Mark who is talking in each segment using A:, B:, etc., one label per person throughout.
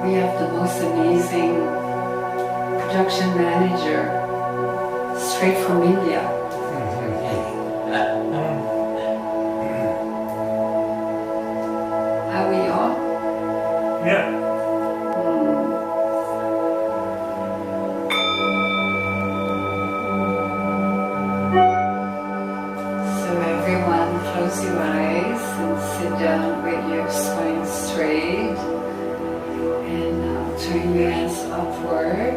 A: We have the most amazing production manager, straight from India. Are we on?
B: Yeah.
A: So everyone, close your eyes and sit down with your spine straight. And now turn your hands upward.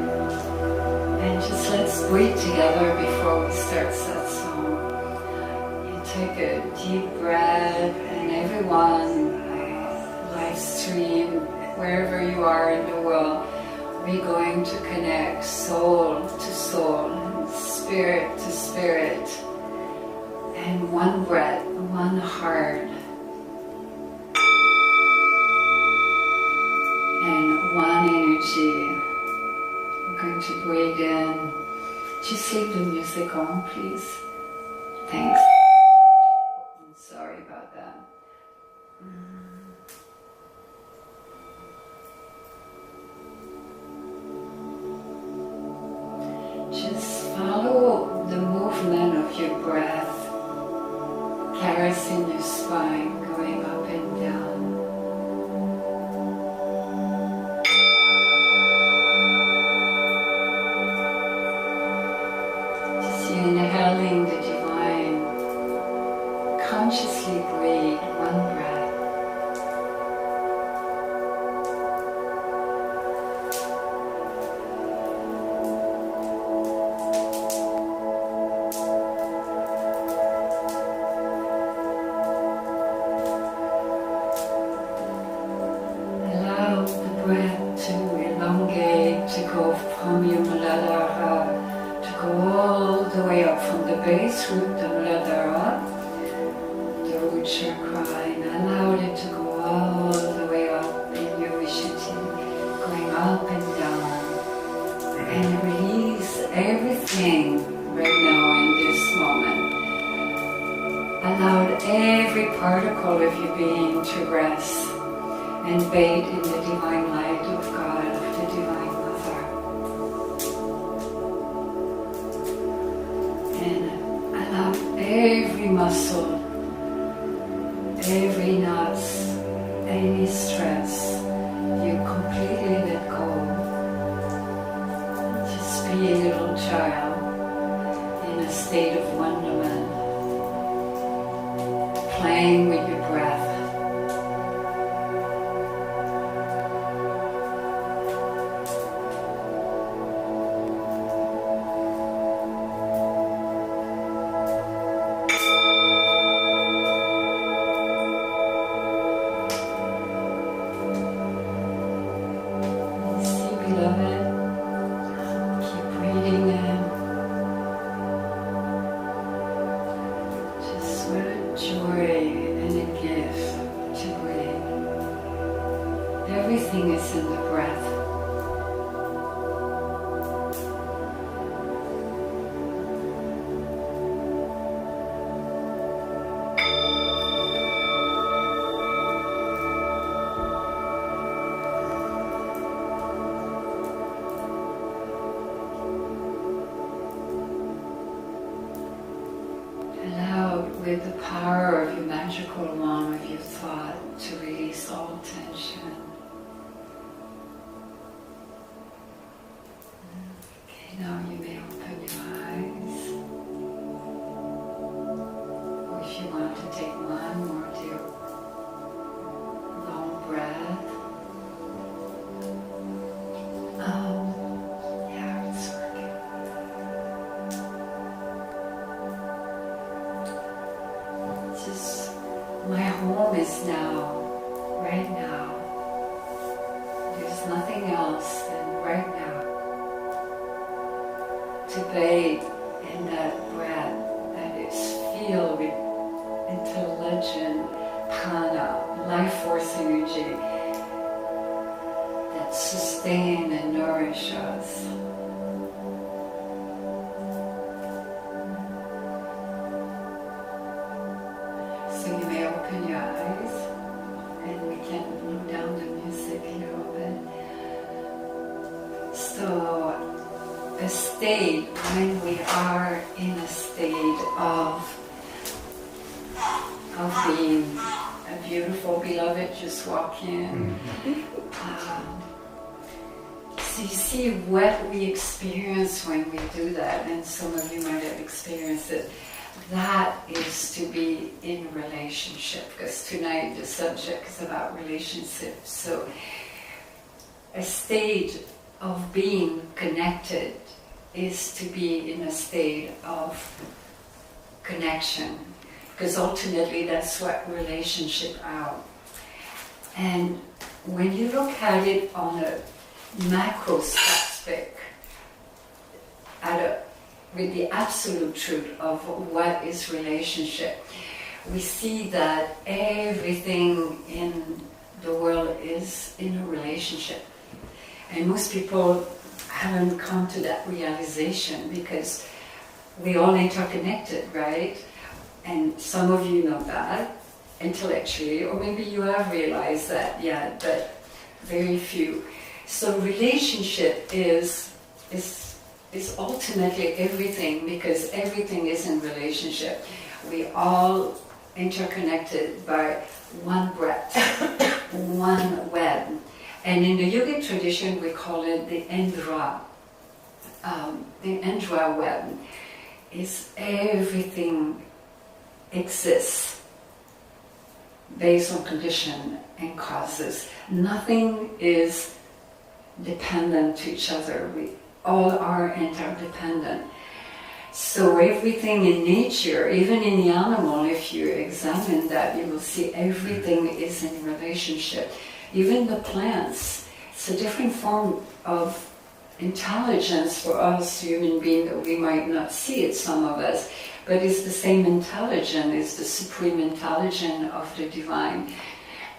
A: And just let's breathe together before we start Satsang. You take a deep breath, and everyone, live stream, wherever you are in the world, we're going to connect soul to soul, spirit to spirit, and one breath, one heart, and one energy. We're going to breathe in. Just leave the music on, please. Thanks. I'm sorry about that. Just follow the movement of your breath, caressing your spine, going up and down. Just inhaling the divine, consciously breathe one breath. Base root, the Muladhara, the root chakra, and allow it to go all the way up in your Vishuddhi, going up and down, and release everything right now in this moment. Allow every particle of your being to rest and bathe in the divine light of God, of the Divine Mother. Every muscle, every nuts, any stress, you completely let go. Just be a little child in a state of wonderment, playing with your breath. Everything is in the breath. Allow, with the power of your magical wand of your thought, to release all tension. Now you may open your eyes, or if you want to take one more deep long breath. Yeah, it's working. Just, my home is now, right now. There's nothing else than right now. To bathe in that breath that is filled with intelligent prana, life force energy that sustain and nourish us. So you may open your eyes, and we can move down the music a little bit. a state when we are in a state of being a beautiful beloved just walk in. So you see what we experience when we do that, and some of you might have experienced it. That is to be in relationship, because tonight the subject is about relationships. So a state of being connected is to be in a state of connection, because ultimately that's what relationship are. And when you look at it on a macroscopic, with the absolute truth of what is relationship, we see that everything in the world is in a relationship. And most people haven't come to that realization because we all interconnected, right? And some of you know that intellectually, or maybe you have realized that, yeah, but very few. So relationship is ultimately everything, because everything is in relationship. We all interconnected by one breath, one web. And in the yogic tradition, we call it the Indra. The Indra web is everything exists based on condition and causes. Nothing is dependent to each other. We all are interdependent. So everything in nature, even in the animal, if you examine that, you will see everything is in relationship. Even the plants, it's a different form of intelligence for us human beings that we might not see it, some of us, but it's the same intelligence, it's the supreme intelligence of the divine,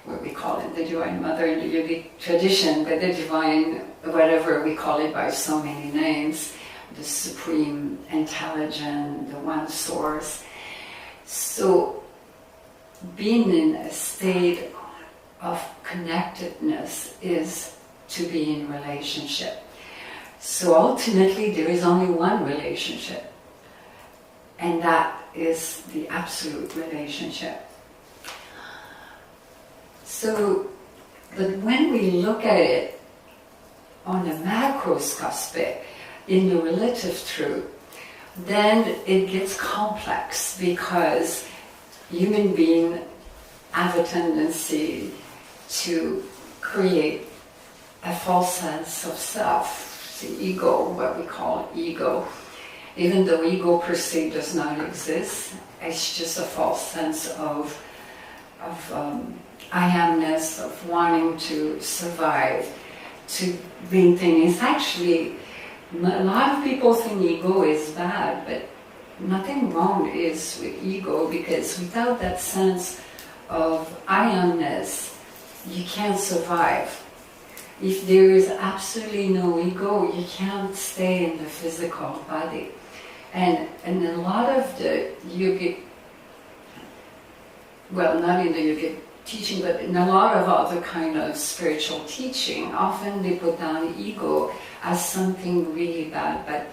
A: what we call it, the divine mother in the yogic tradition, but the divine, whatever we call it by so many names, the supreme intelligence, the one source. So being in a state of connectedness is to be in relationship. So ultimately there is only one relationship, and that is the absolute relationship. So, but when we look at it on a macroscopic, in the relative truth, then it gets complex, because human beings have a tendency to create a false sense of self, the ego, what we call ego. Even though ego per se does not exist, it's just a false sense of I amness, of wanting to survive, to being things. It's actually, a lot of people think ego is bad, but nothing wrong is with ego, because without that sense of I amness, you can't survive. If there is absolutely no ego, you can't stay in the physical body. And a lot of the yogic, well, not in the yogic teaching, but in a lot of other kind of spiritual teaching, often they put down ego as something really bad, but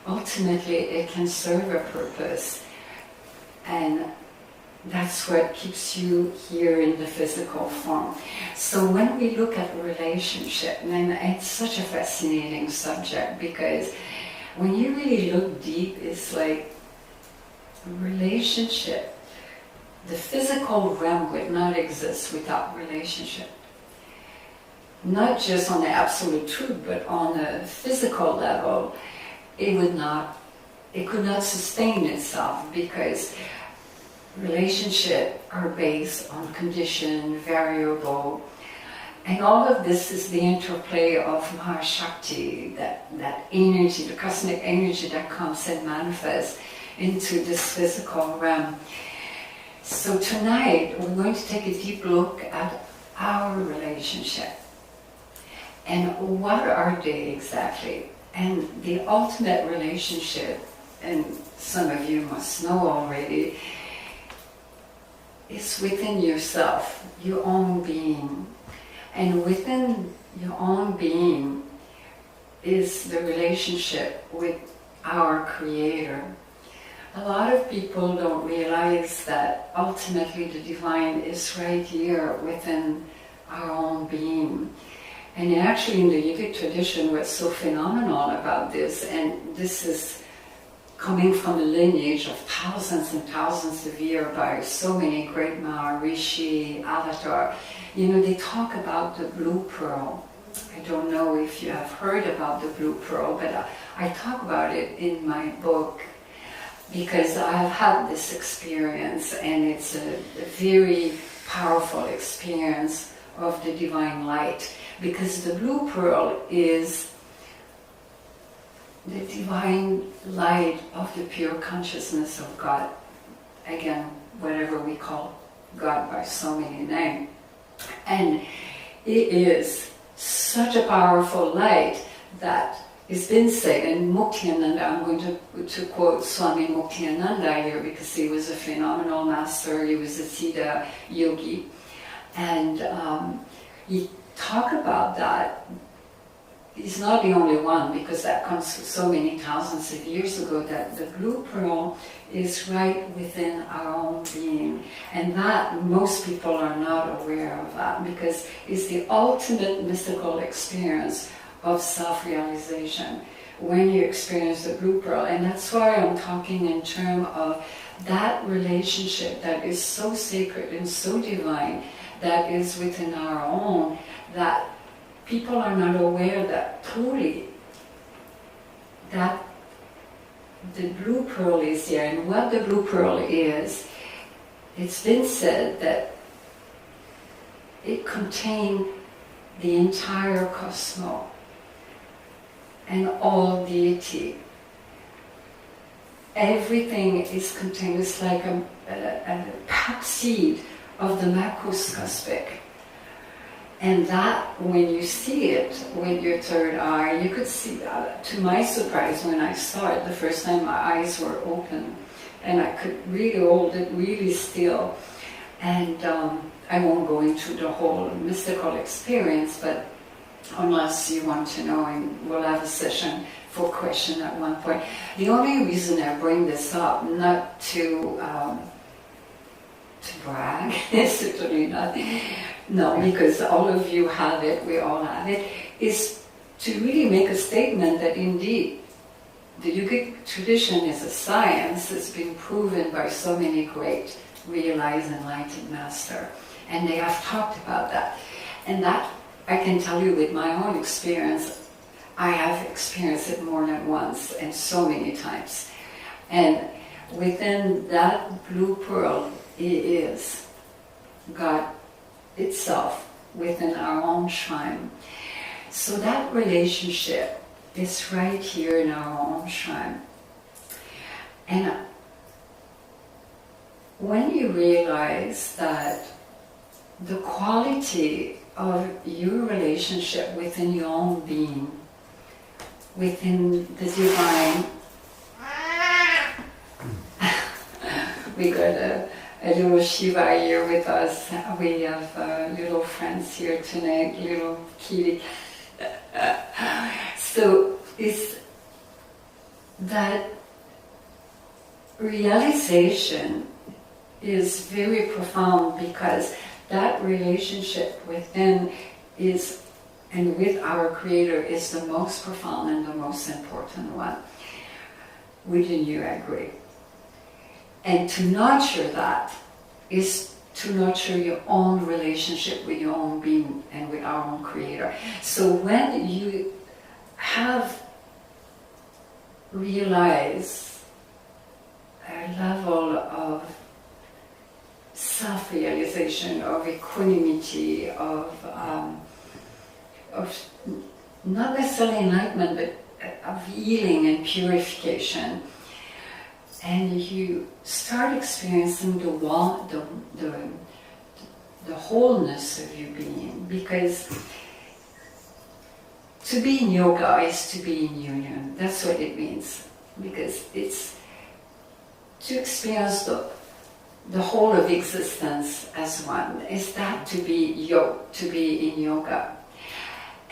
A: ultimately it can serve a purpose. And that's what keeps you here in the physical form. So when we look at relationship, and it's such a fascinating subject, because when you really look deep, it's like relationship. The physical realm would not exist without relationship. Not just on the absolute truth, but on a physical level, it could not sustain itself, because relationships are based on condition, variable, and all of this is the interplay of Mahashakti, that energy, the cosmic energy that comes and manifests into this physical realm. So tonight we're going to take a deep look at our relationship. And what are they exactly? And the ultimate relationship, and some of you must know already, is within yourself, your own being. And within your own being, is the relationship with our Creator. A lot of people don't realize that ultimately the divine is right here within our own being. And actually in the yogic tradition, what's so phenomenal about this, and this is coming from a lineage of thousands and thousands of years by so many great Maharishi, Avatar, they talk about the blue pearl. I don't know if you have heard about the blue pearl, but I talk about it in my book, because I've had this experience, and it's a very powerful experience of the divine light, because the blue pearl is the divine light of the pure consciousness of God. Again, whatever we call God by so many names. And it is such a powerful light that it's been said, and Muktiananda, I'm going to quote Swami Muktiananda here, because he was a phenomenal master, he was a Siddha yogi, and he talked about that. He's not the only one, because that comes so many thousands of years ago, that the blue pearl is right within our own being. And that most people are not aware of that, because it's the ultimate mystical experience of self-realization when you experience the blue pearl. And that's why I'm talking in terms of that relationship that is so sacred and so divine, that is within our own, that people are not aware that truly that the blue pearl is there. And what the blue pearl is, it's been said that it contains the entire cosmos and all deity. Everything is contained. It's like a packed seed of the macroscopic. And that, when you see it with your third eye, you could see that. To my surprise, when I saw it the first time, my eyes were open, and I could really hold it really still. And I won't go into the whole mystical experience, but unless you want to know, and we'll have a session for question at one point. The only reason I bring this up, not to brag, certainly not, no, because all of you have it, we all have it, is to really make a statement that indeed the yogic tradition is a science. It's been proven by so many great realized enlightened masters, and they have talked about that. And that, I can tell you with my own experience, I have experienced it more than once and so many times. And within that blue pearl, it is God itself within our own shrine. So that relationship is right here in our own shrine. And when you realize that the quality of your relationship within your own being, within the divine, we got a little Shiva here with us. We have little friends here tonight, little kitty. So it's that realization is very profound, because that relationship within is, and with our Creator, is the most profound and the most important one. Wouldn't you agree? And to nurture that is to nurture your own relationship with your own being and with our own Creator. So when you have realized a level of self-realization, of equanimity, of not necessarily enlightenment, but of healing and purification, and you start experiencing the wholeness of your being, because to be in yoga is to be in union. That's what it means, because it's to experience the whole of existence as one. Is that to be to be in yoga?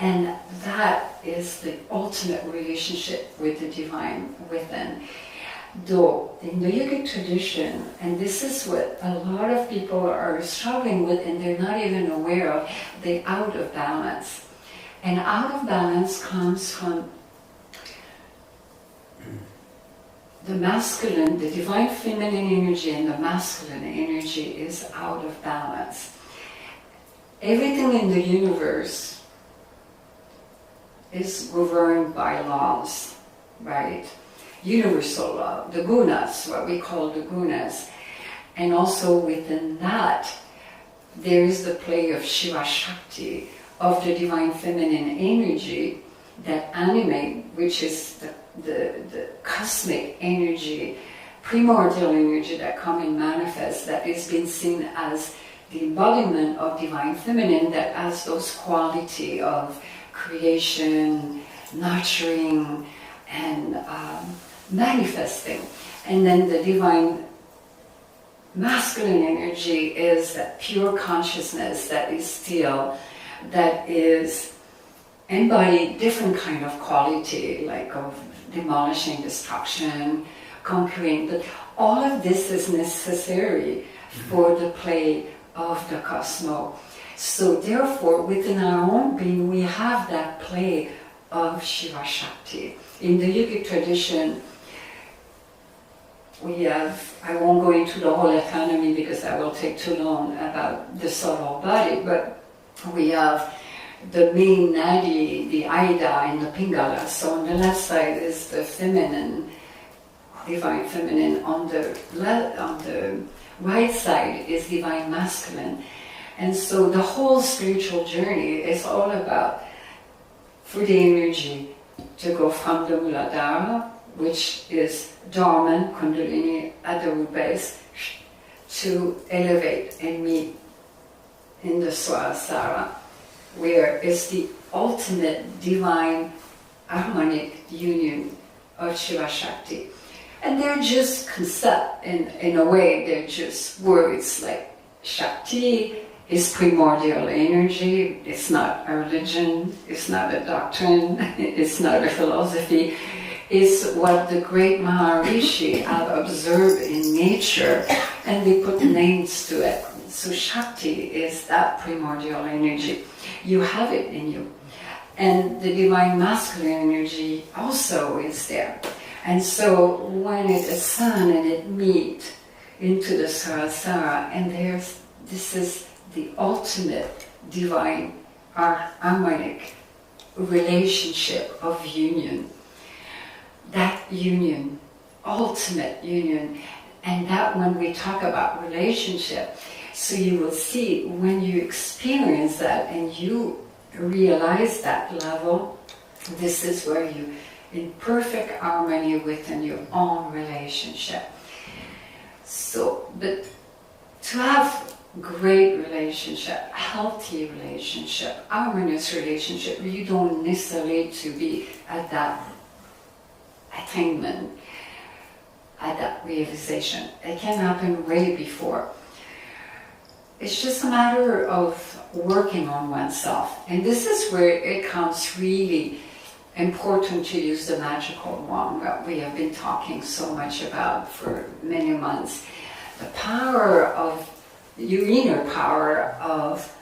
A: And that is the ultimate relationship with the divine within. Though in the yogic tradition, and this is what a lot of people are struggling with and they're not even aware of, they're out of balance. And out of balance comes from the masculine, the divine feminine energy and the masculine energy is out of balance. Everything in the universe is governed by laws, right? Universal law, the gunas, what we call the gunas. And also within that, there is the play of Shiva Shakti, of the divine feminine energy that animate, which is the cosmic energy, primordial energy that come and manifest, that is being seen as the embodiment of divine feminine, that has those quality of creation, nurturing, and manifesting. And then the divine masculine energy is that pure consciousness that is still, that is embodied different kind of quality, like of demolishing, destruction, conquering. But all of this is necessary for the play of the cosmos. So therefore, within our own being, we have that play of Shiva Shakti. In the yogic tradition, we have, I won't go into the whole economy because that will take too long about the subtle body, but we have the main nadi, the Ida, and the Pingala. So on the left side is the feminine, divine feminine. On the right side is divine masculine. And so the whole spiritual journey is all about, for the energy to go from the Muladhara, which is dormant, Kundalini at the root base, to elevate and meet in the Swarasara, where it's the ultimate divine harmonic union of Shiva Shakti. And they're just concept, in a way, they're just words, like Shakti is primordial energy, it's not a religion, it's not a doctrine, it's not a philosophy, it's what the great Maharishi have observed in nature, and they put names to it. So Shakti is that primordial energy. You have it in you. And the divine masculine energy also is there. And so when it ascends and it meets into the Sarasara, and this is the ultimate divine harmonic relationship of union. That union, ultimate union, and that when we talk about relationship, so you will see when you experience that and you realize that level, this is where you in perfect harmony within your own relationship. So, but to have great relationship, healthy relationship, harmonious relationship, you don't necessarily need to be at that attainment, at that realization. It can happen way before. It's just a matter of working on oneself. And this is where it comes really important to use the magical wand that we have been talking so much about for many months. The power of your inner power of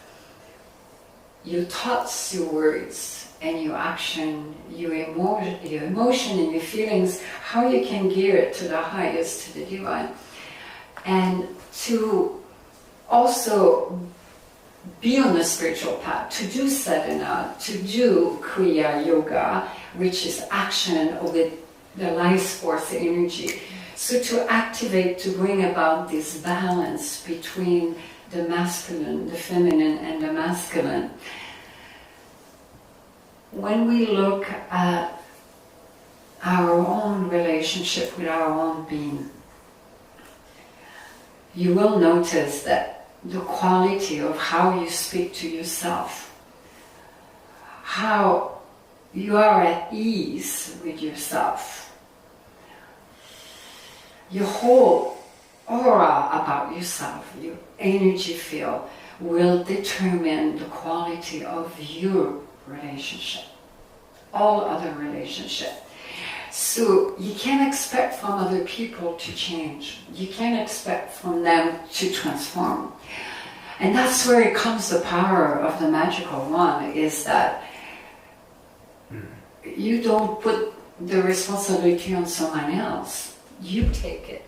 A: your thoughts, your words, and your action, your emotion and your feelings, how you can gear it to the highest, to the divine. And to also be on the spiritual path, to do sadhana, to do Kriya Yoga, which is action with the life force energy. So to activate, to bring about this balance between the masculine, the feminine, and the masculine. When we look at our own relationship with our own being, you will notice that the quality of how you speak to yourself, how you are at ease with yourself, your whole aura about yourself, your energy field will determine the quality of your relationship. All other relationship. So you can't expect from other people to change. You can't expect from them to transform. And that's where it comes the power of the magical one, is that you don't put the responsibility on someone else. You take it.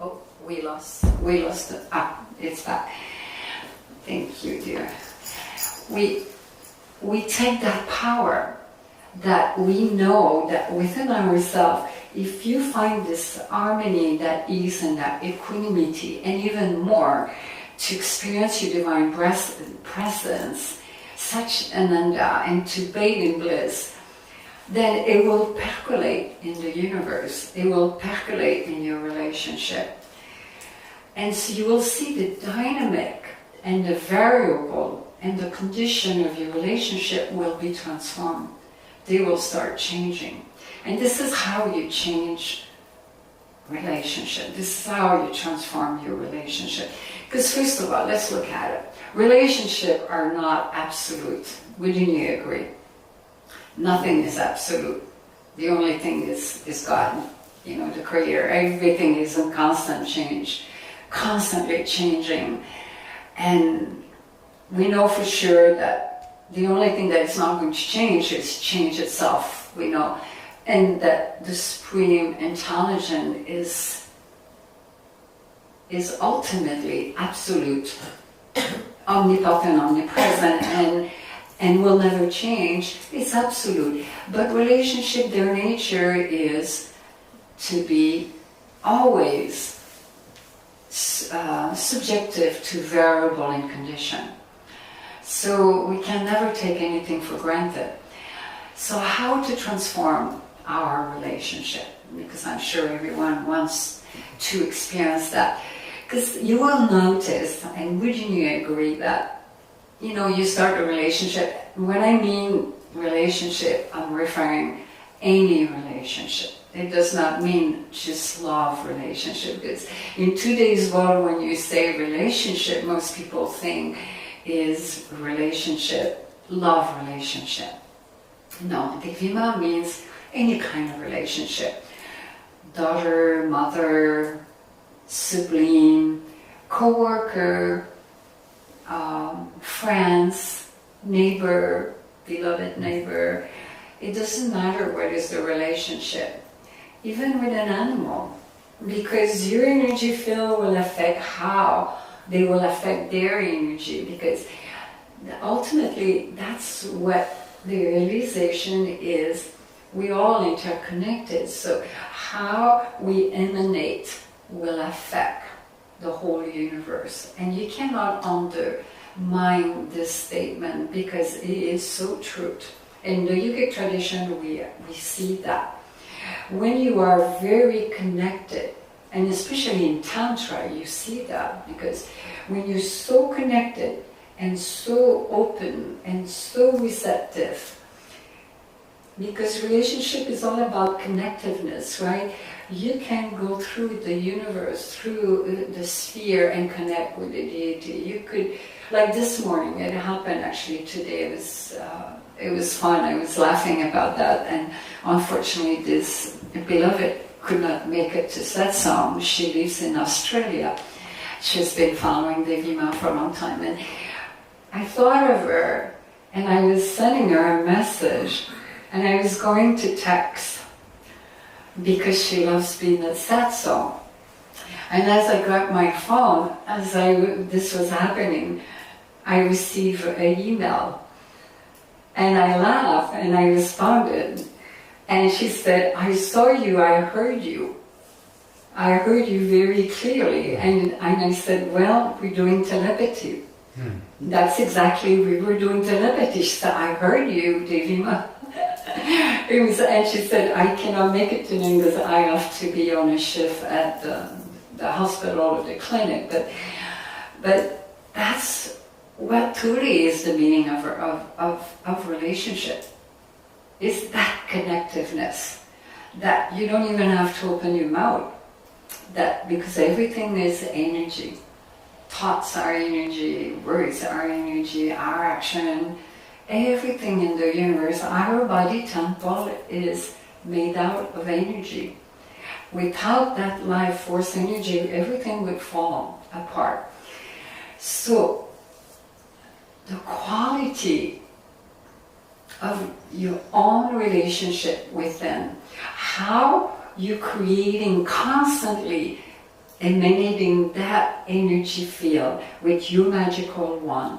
A: Oh, we lost it. It's back. Thank you, dear. We take that power that we know that within ourselves, if you find this harmony, that ease and that equanimity, and even more, to experience your divine presence, such ananda, and to bathe in bliss, then it will percolate in the universe. It will percolate in your relationship. And so you will see the dynamic and the variable and the condition of your relationship will be transformed. They will start changing. And this is how you change relationship. This is how you transform your relationship. Because first of all, let's look at it. Relationships are not absolute. Wouldn't you agree? Nothing is absolute. The only thing is God, the creator. Everything is in constant change, constantly changing. And we know for sure that the only thing that is not going to change is change itself, we know. And that the Supreme Intelligence is ultimately absolute, omnipotent, omnipresent, and will never change. It's absolute. But relationship, their nature is to be always subjective to variable and condition. So we can never take anything for granted. So how to transform our relationship? Because I'm sure everyone wants to experience that. Because you will notice, and wouldn't you agree, that you start a relationship. When I mean relationship, I'm referring any relationship. It does not mean just love relationship. Because in today's world, when you say relationship, most people think is relationship, love relationship. No, Devi Ma means any kind of relationship. Daughter, mother, sibling, co-worker, friends, neighbor, beloved neighbor. It doesn't matter what is the relationship. Even with an animal. Because your energy field will affect how they will affect their energy. Because ultimately, that's what the realization is. We all interconnected. So how we emanate will affect the whole universe. And you cannot undermine this statement because it is so true. In the yogic tradition, we see that. When you are very connected, and especially in Tantra, you see that, because when you're so connected and so open and so receptive, because relationship is all about connectiveness, right? You can go through the universe, through the sphere and connect with the deity. You could, like this morning, it happened actually today. It was fun. I was laughing about that, and unfortunately, this beloved could not make it to Satsang. She lives in Australia. She's been following Devi Ma for a long time, and I thought of her, and I was sending her a message, and I was going to text because she loves being at Satsang. And as I grabbed my phone, this was happening, I received an email. And I laughed and I responded. And she said, I saw you, I heard you. I heard you very clearly. And I said, well, we're doing telepathy. That's exactly, we were doing telepathy. She said, I heard you, Devi Ma. And she said, I cannot make it today because I have to be on a shift at the hospital or the clinic. But that's what truly is the meaning of relationship. It's that connectiveness that you don't even have to open your mouth. That because everything is energy. Thoughts are energy, words are energy, our action everything in the universe, our body temple is made out of energy. Without that life force energy, everything would fall apart. So, the quality of your own relationship with them, how you're creating constantly emanating that energy field with your magical one.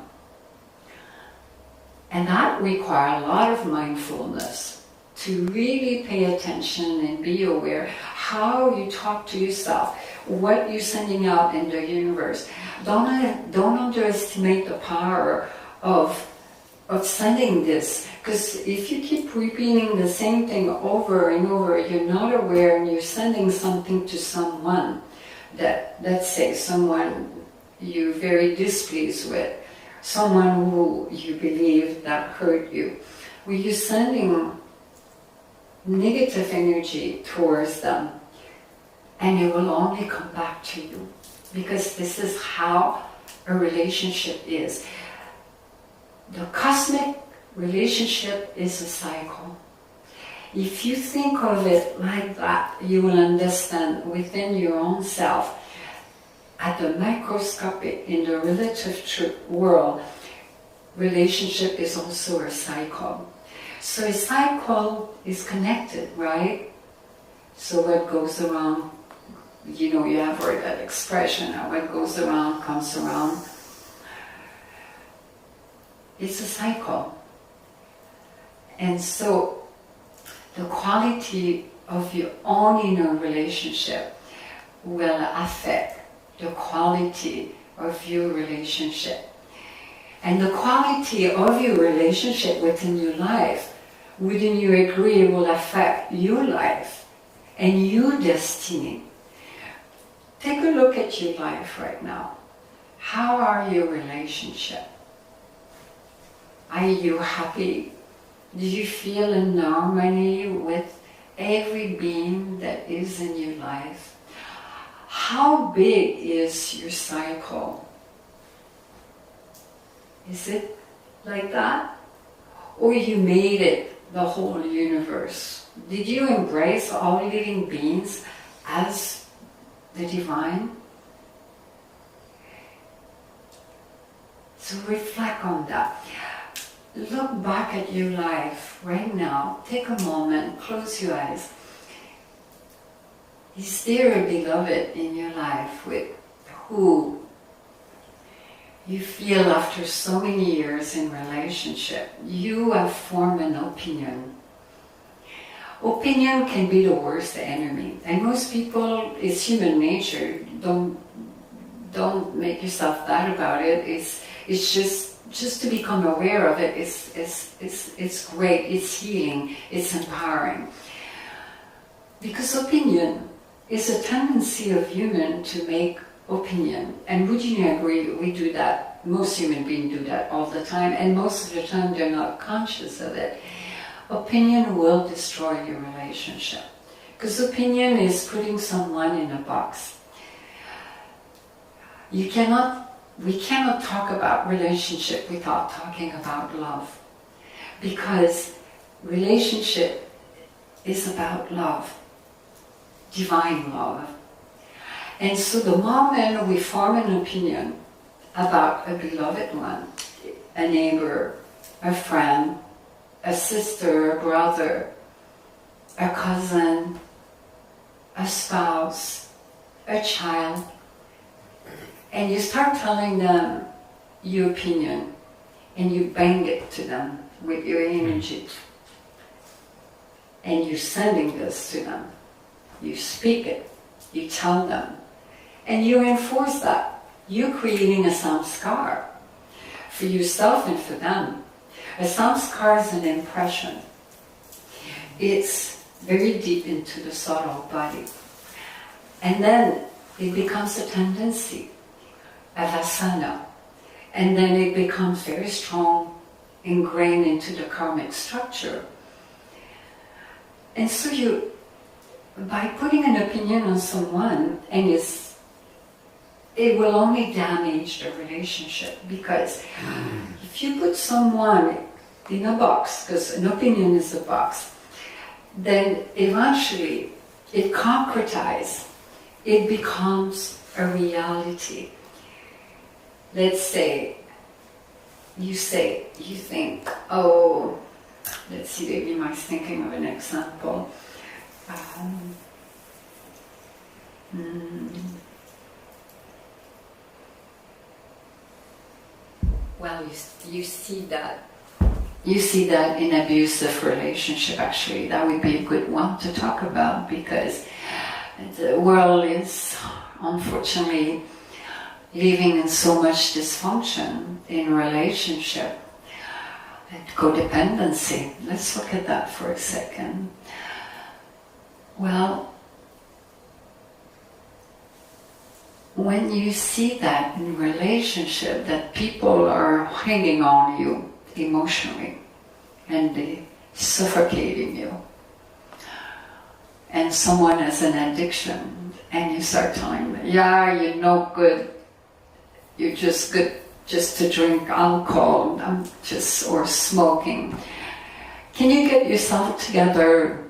A: And that requires a lot of mindfulness to really pay attention and be aware how you talk to yourself, what you're sending out in the universe. Don't underestimate the power of sending this, because if you keep repeating the same thing over and over, you're not aware and you're sending something to someone that, let's say, someone you're very displeased with, someone who you believe that hurt you. Well, you're sending negative energy towards them, and it will only come back to you, because this is how a relationship is. The cosmic relationship is a cycle. If you think of it like that, you will understand within your own self, at the microscopic, in the relative world, relationship is also a cycle. So a cycle is connected, right? So what goes around, you know, you have heard that expression, what goes around comes around. It's a cycle. And so the quality of your own inner relationship will affect the quality of your relationship. And the quality of your relationship within your life, wouldn't you agree, will affect your life and your destiny. Take a look at your life right now. How are your relationships? Are you happy? Do you feel in harmony with every being that is in your life? How big is your cycle? Is it like that? Or you made it the whole universe? Did you embrace all living beings as the divine? So reflect on that. Look back at your life right now. Take a moment, close your eyes. Is there a beloved in your life with who you feel after so many years in relationship, you have formed an opinion? Opinion can be the worst enemy. And most people, it's human nature. Don't make yourself bad about it. It's just to become aware of it. It's great. It's healing. It's empowering. Because opinion is a tendency of human to make opinion. And would you agree, we do that, most human beings do that all the time, and most of the time they're not conscious of it. Opinion will destroy your relationship. Because opinion is putting someone in a box. We cannot talk about relationship without talking about love. Because relationship is about love. Divine love. And so the moment we form an opinion about a beloved one, a neighbor, a friend, a sister, a brother, a cousin, a spouse, a child, and you start telling them your opinion and you bang it to them with your energy, and you're sending this to them. You speak it, you tell them, and you enforce that. You're creating a samskar for yourself and for them. A samskar is an impression. It's very deep into the subtle body. And then it becomes a tendency, a vasana. And then it becomes very strong, ingrained into the karmic structure. And so by putting an opinion on someone, and it will only damage the relationship, because if you put someone in a box, because an opinion is a box, then eventually it concretizes, it becomes a reality. Let's say, you think, oh, let's see, Devi Mayi is thinking of an example. Well, you see that in abusive relationship. Actually, that would be a good one to talk about, because the world is unfortunately living in so much dysfunction in relationship and codependency. Let's look at that for a second. Well, when you see that in relationship, that people are hanging on you emotionally and they suffocating you, and someone has an addiction and you start telling them, yeah, you're no good, you're just good just to drink alcohol, or smoking. Can you get yourself together?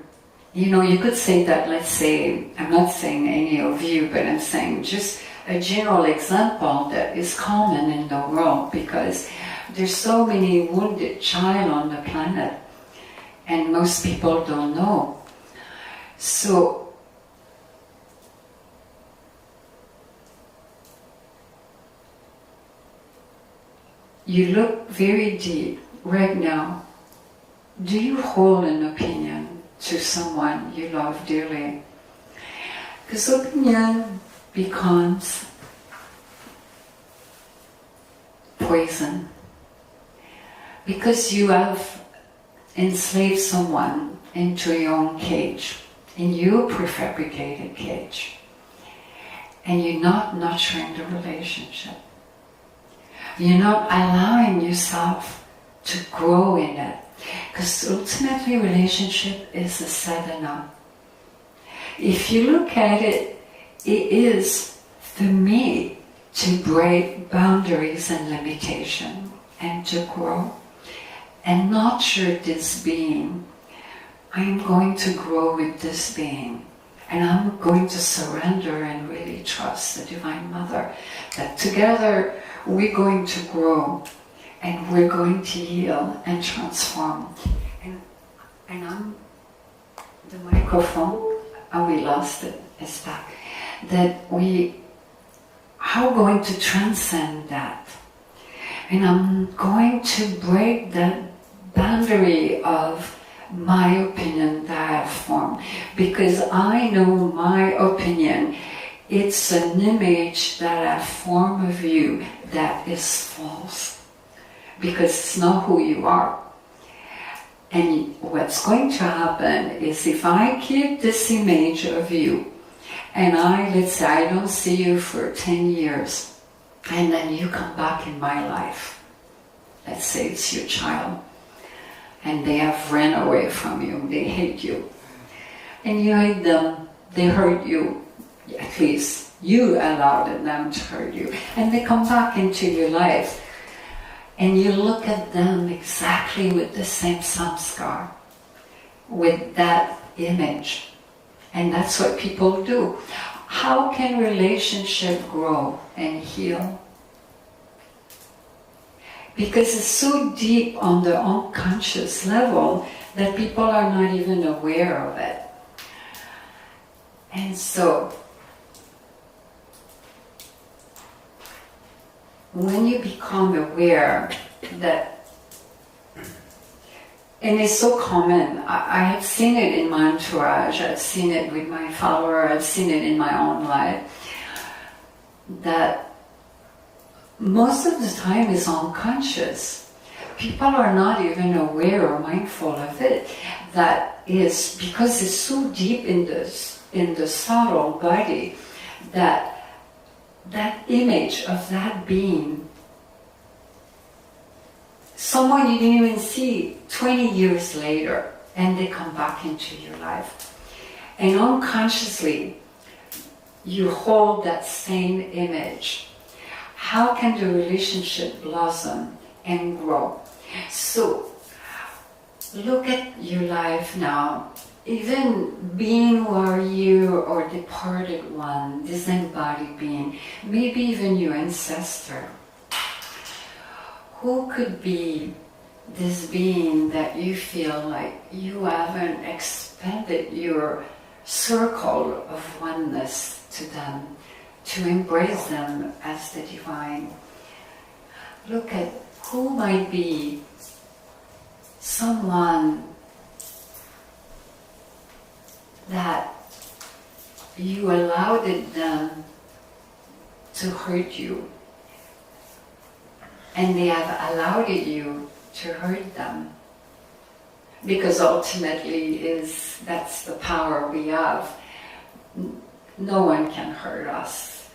A: You could say that, let's say, I'm not saying any of you, but I'm saying just a general example that is common in the world, because there's so many wounded child on the planet and most people don't know. So you look very deep right now. Do you hold an opinion to someone you love dearly? Because opinion becomes poison. Because you have enslaved someone into your own cage, in your prefabricated cage, and you're not nurturing the relationship. You're not allowing yourself to grow in it. Because ultimately relationship is a sadhana. If you look at it, it is for me to break boundaries and limitation and to grow and nurture this being. I'm going to grow with this being, and I'm going to surrender and really trust the Divine Mother that together we're going to grow and we're going to heal and transform. And I'm the microphone, and we lost it, it's back. That we are going to transcend that. And I'm going to break that boundary of my opinion that I have formed. Because I know my opinion, it's an image that I form of you that is false. Because it's not who you are. And what's going to happen is if I keep this image of you, and let's say I don't see you for 10 years, and then you come back in my life, let's say it's your child, and they have ran away from you, they hate you, and you hate them, they hurt you, at least you allowed them to hurt you, and they come back into your life, and you look at them exactly with the same samskar, with that image. And that's what people do. How can relationship grow and heal? Because it's so deep on the unconscious level that people are not even aware of it. And so, when you become aware that, and it's so common, I have seen it in my entourage, I've seen it with my follower, I've seen it in my own life, that most of the time is unconscious. People are not even aware or mindful of it. That is because it's so deep in the subtle body that image of that being, someone you didn't even see 20 years later, and they come back into your life. And unconsciously, you hold that same image. How can the relationship blossom and grow? So, look at your life now, even being who are you or departed one, disembodied being, maybe even your ancestor. Who could be this being that you feel like you haven't expanded your circle of oneness to them, to embrace them as the divine? Look at who might be someone that you allowed them to hurt you, and they have allowed you to hurt them, because ultimately that's the power we have. No one can hurt us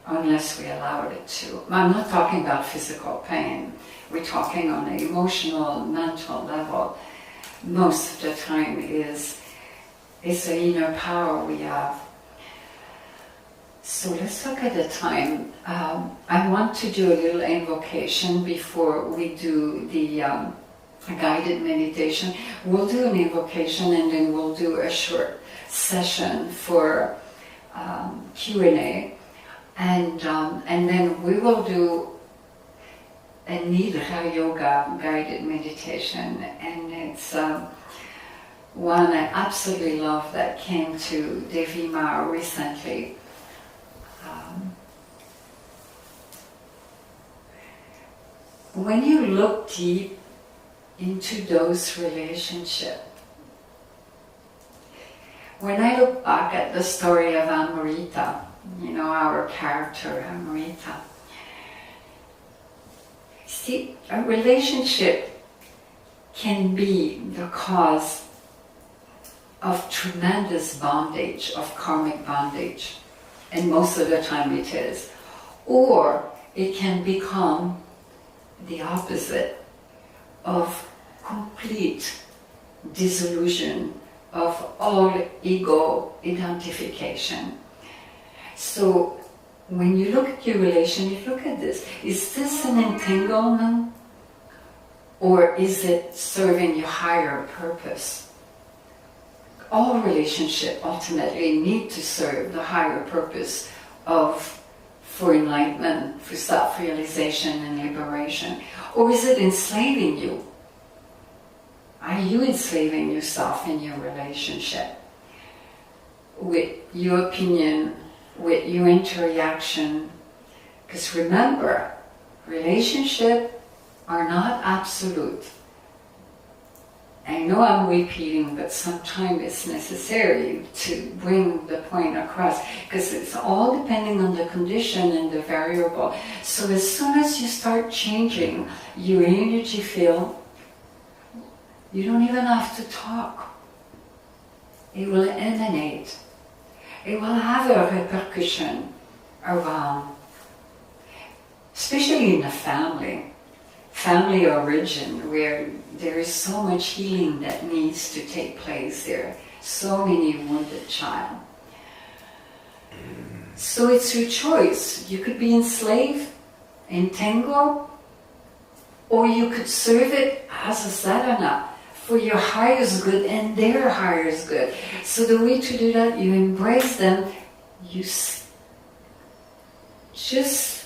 A: unless we allowed it to. I'm not talking about physical pain. We're talking on an emotional, mental level. Most of the time it's the inner power we have. So let's look at the time. I want to do a little invocation before we do the guided meditation. We'll do an invocation and then we'll do a short session for Q&A. And then we will do a Nidra Yoga guided meditation. And it's one I absolutely love that came to Devi Ma recently. When you look deep into those relationships, when I look back at the story of Amrita, our character Amrita, see, a relationship can be the cause of tremendous bondage, of karmic bondage, and most of the time it is. Or it can become the opposite of complete dissolution of all ego identification. So when you look at your relationship, look at this. Is this an entanglement, or is it serving your higher purpose? All relationships ultimately need to serve the higher purpose for enlightenment, for self-realization and liberation. Or is it enslaving you? Are you enslaving yourself in your relationship with your opinion, with your interaction? Because remember, relationships are not absolute. I know I'm repeating, but sometimes it's necessary to bring the point across, because it's all depending on the condition and the variable. So as soon as you start changing your energy field, you don't even have to talk. It will emanate. It will have a repercussion around, especially in the family origin, where there is so much healing that needs to take place there. So many wounded child. So it's your choice. You could be enslaved, entangled, or you could serve it as a sadhana for your highest good and their highest good. So the way to do that, you embrace them, you just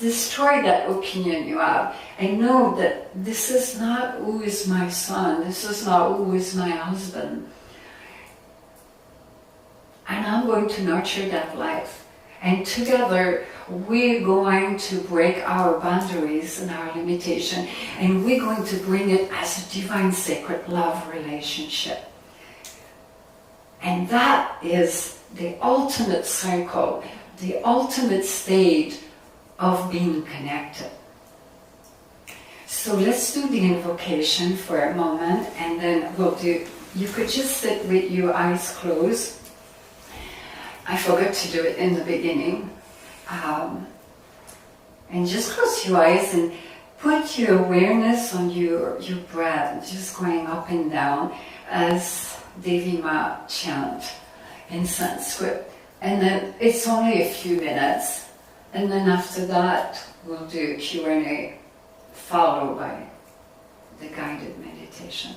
A: destroy that opinion you have, and know that this is not who is my son, this is not who is my husband. And I'm going to nurture that life. And together we're going to break our boundaries and our limitation, and we're going to bring it as a divine sacred love relationship. And that is the ultimate cycle, the ultimate state of being connected. So let's do the invocation for a moment, and then you could just sit with your eyes closed. I forgot to do it in the beginning. And just close your eyes and put your awareness on your breath, just going up and down as Devi Ma chant in Sanskrit. And then it's only a few minutes. And then after that, we'll do Q&A followed by the guided meditation. meditation.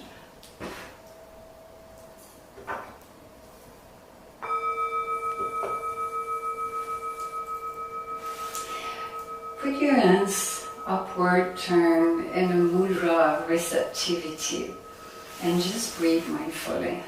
A: Put your hands upward, turn in a mudra of receptivity, and just breathe mindfully.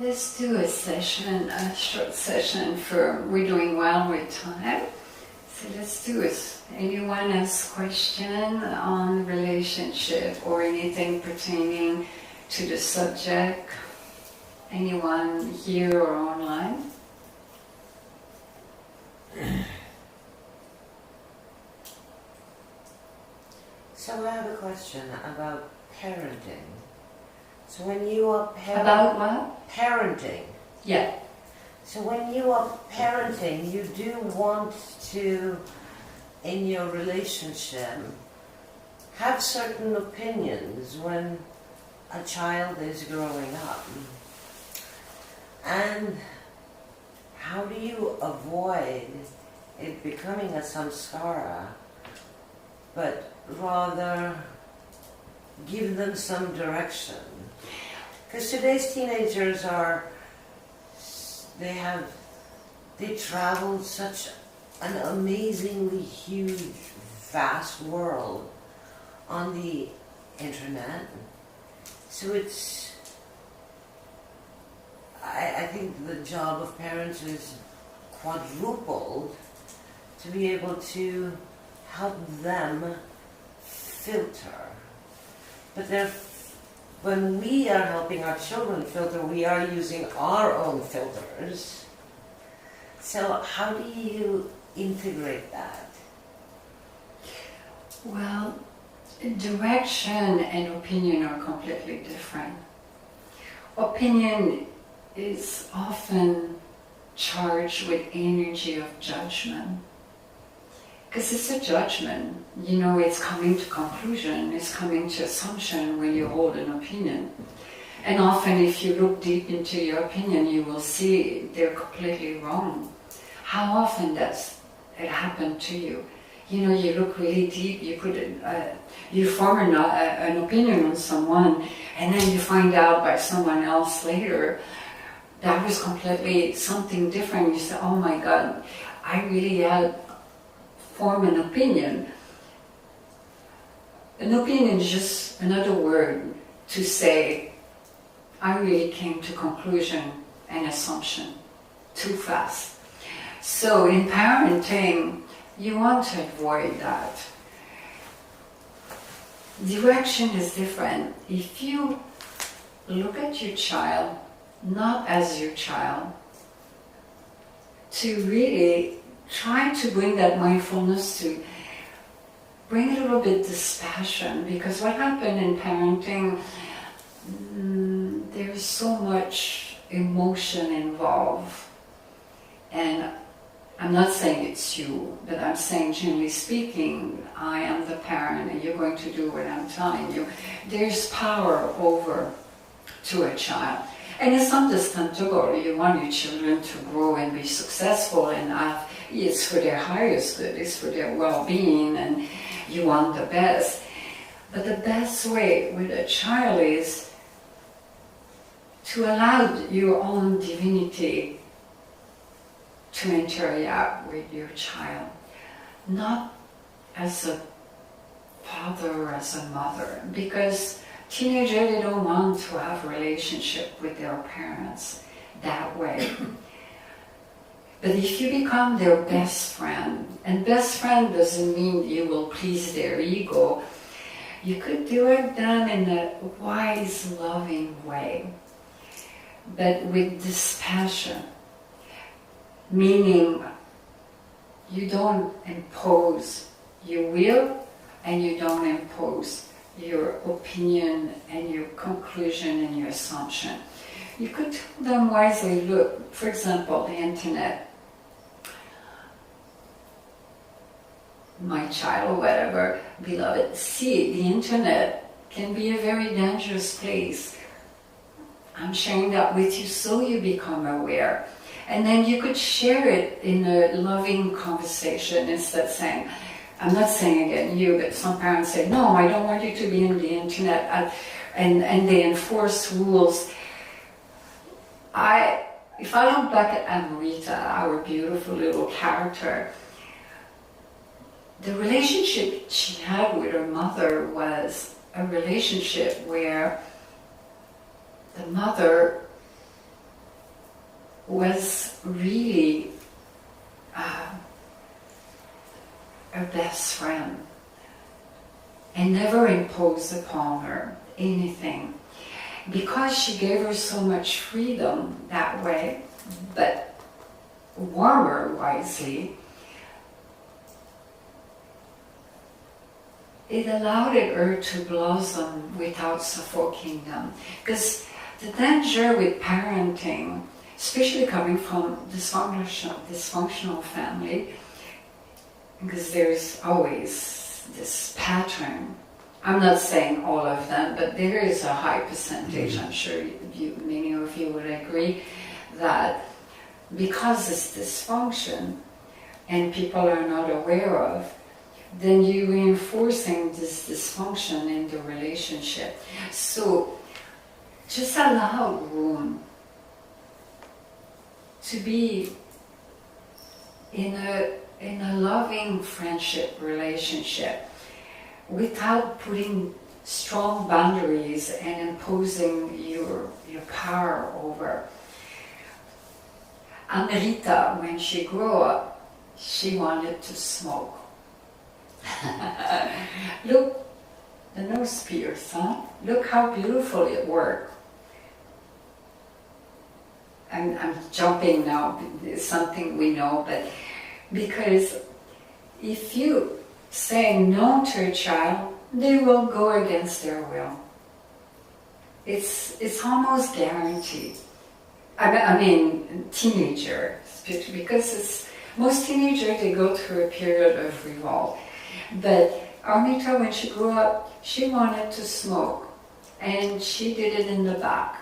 A: Let's do a session, a short session we're doing well with time. So let's do it. Anyone has question on relationship or anything pertaining to the subject? Anyone here or online?
B: So I have a question about parenting. So when you are
A: about what?
B: Parenting.
A: Yeah.
B: So when you are parenting, you do want to, in your relationship, have certain opinions when a child is growing up. And how do you avoid it becoming a samskara, but rather give them some direction? Because today's teenagers they travel such an amazingly huge, vast world on the internet. So I think the job of parents is quadrupled to be able to help them filter. But when we are helping our children filter, we are using our own filters. So how do you integrate that?
A: Well, direction and opinion are completely different. Opinion is often charged with energy of judgment. Because it's a judgment, it's coming to conclusion, it's coming to assumption when you hold an opinion. And often if you look deep into your opinion, you will see they're completely wrong. How often does it happen to you? You look really deep, you form an opinion on someone, and then you find out by someone else later that was completely something different. You say, oh my God, I really had form an opinion. An opinion is just another word to say, I really came to conclusion and assumption too fast. So in parenting, you want to avoid that. Direction is different. If you look at your child, not as your child, to really try to bring that mindfulness to bring a little bit dispassion, because what happened in parenting, there's so much emotion involved, and I'm not saying it's you, but I'm saying, generally speaking, I am the parent and you're going to do what I'm telling you. There's power over to a child. And it's not just to go. You want your children to grow and be successful, and it's for their highest good, it's for their well-being, and you want the best. But the best way with a child is to allow your own divinity to interact with your child, not as a father or as a mother, because teenagers, they don't want to have a relationship with their parents that way. But if you become their best friend, and best friend doesn't mean you will please their ego, you could direct them in a wise, loving way, but with dispassion, meaning you don't impose your will and you don't impose your opinion and your conclusion and your assumption. You could tell them wisely, look, for example, the internet. My child or whatever, beloved, see, the internet can be a very dangerous place. I'm sharing that with you so you become aware. And then you could share it in a loving conversation instead of saying, I'm not saying again you, but some parents say, no, I don't want you to be in the internet, and they enforce rules. If I look back at Amrita, our beautiful little character, the relationship she had with her mother was a relationship where the mother was really her best friend and never imposed upon her anything, because she gave her so much freedom that way, but warmer wisely. It allowed her to blossom without suffocating them. Because the danger with parenting, especially coming from dysfunctional family, because there's always this pattern. I'm not saying all of them, but there is a high percentage, I'm sure many of you would agree, that because it's dysfunction and people are not aware of, then you're reinforcing this dysfunction in the relationship. So just allow room to be in a loving friendship relationship without putting strong boundaries and imposing your power over. Amrita, when she grew up, she wanted to smoke. Look, the nose pierce, huh? Look how beautiful it worked. I'm jumping now, it's something we know, but because if you say no to a child, they will go against their will. It's almost guaranteed. I mean, teenager, because most teenagers, they go through a period of revolt. But Amrita, when she grew up, she wanted to smoke, and she did it in the back.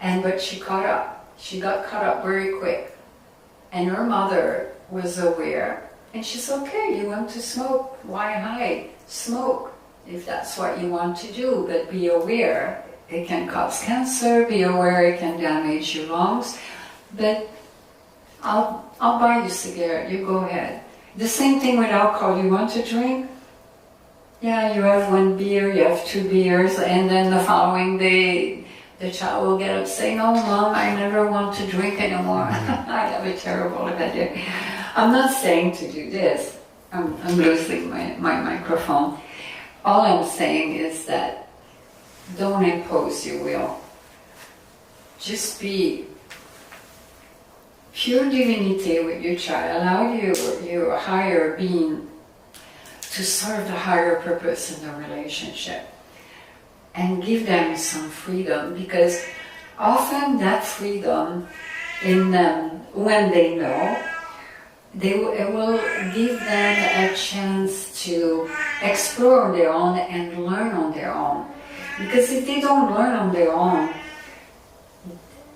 A: But she got caught up very quick. And her mother was aware, and she said, okay, you want to smoke, why hide? Smoke, if that's what you want to do, but be aware. It can cause cancer, be aware it can damage your lungs, but I'll buy you a cigarette, you go ahead. The same thing with alcohol. You want to drink? Yeah, you have one beer, you have 2 beers, and then the following day the child will get up saying, oh mom, I never want to drink anymore. I have a terrible headache. I'm not saying to do this. I'm losing my microphone. All I'm saying is that don't impose your will. Just be pure divinity with your child. Allow your higher being to serve the higher purpose in the relationship. And give them some freedom, because often that freedom in them, when they know, it will give them a chance to explore on their own and learn on their own. Because if they don't learn on their own,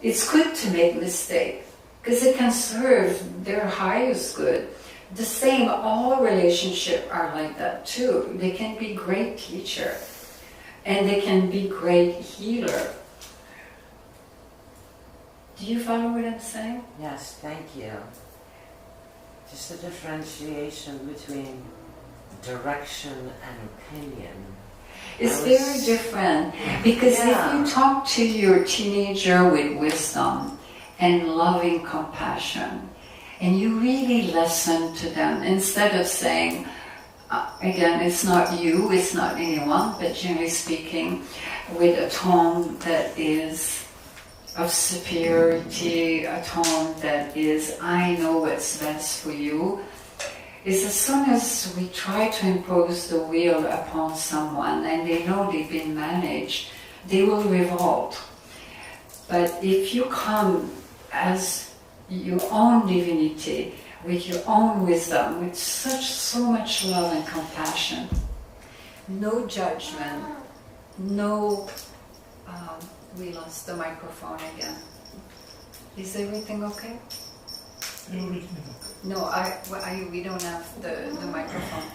A: it's good to make mistakes, because it can serve their highest good. The same, all relationships are like that too. They can be great teacher, and they can be great healer. Do you follow what I'm saying?
B: Yes, thank you. Just a differentiation between direction and opinion.
A: It's very different, because if you talk to your teenager with wisdom and loving compassion, and you really listen to them, instead of saying, again, it's not you, it's not anyone, but generally speaking, with a tone that is of superiority, a tone that is, I know what's best for you, is as soon as we try to impose the will upon someone and they know they've been managed, they will revolt. But if you come as your own divinity, with your own wisdom, with so much love and compassion, no judgment, no... we lost the microphone again. Is everything okay? No, we don't have the microphone.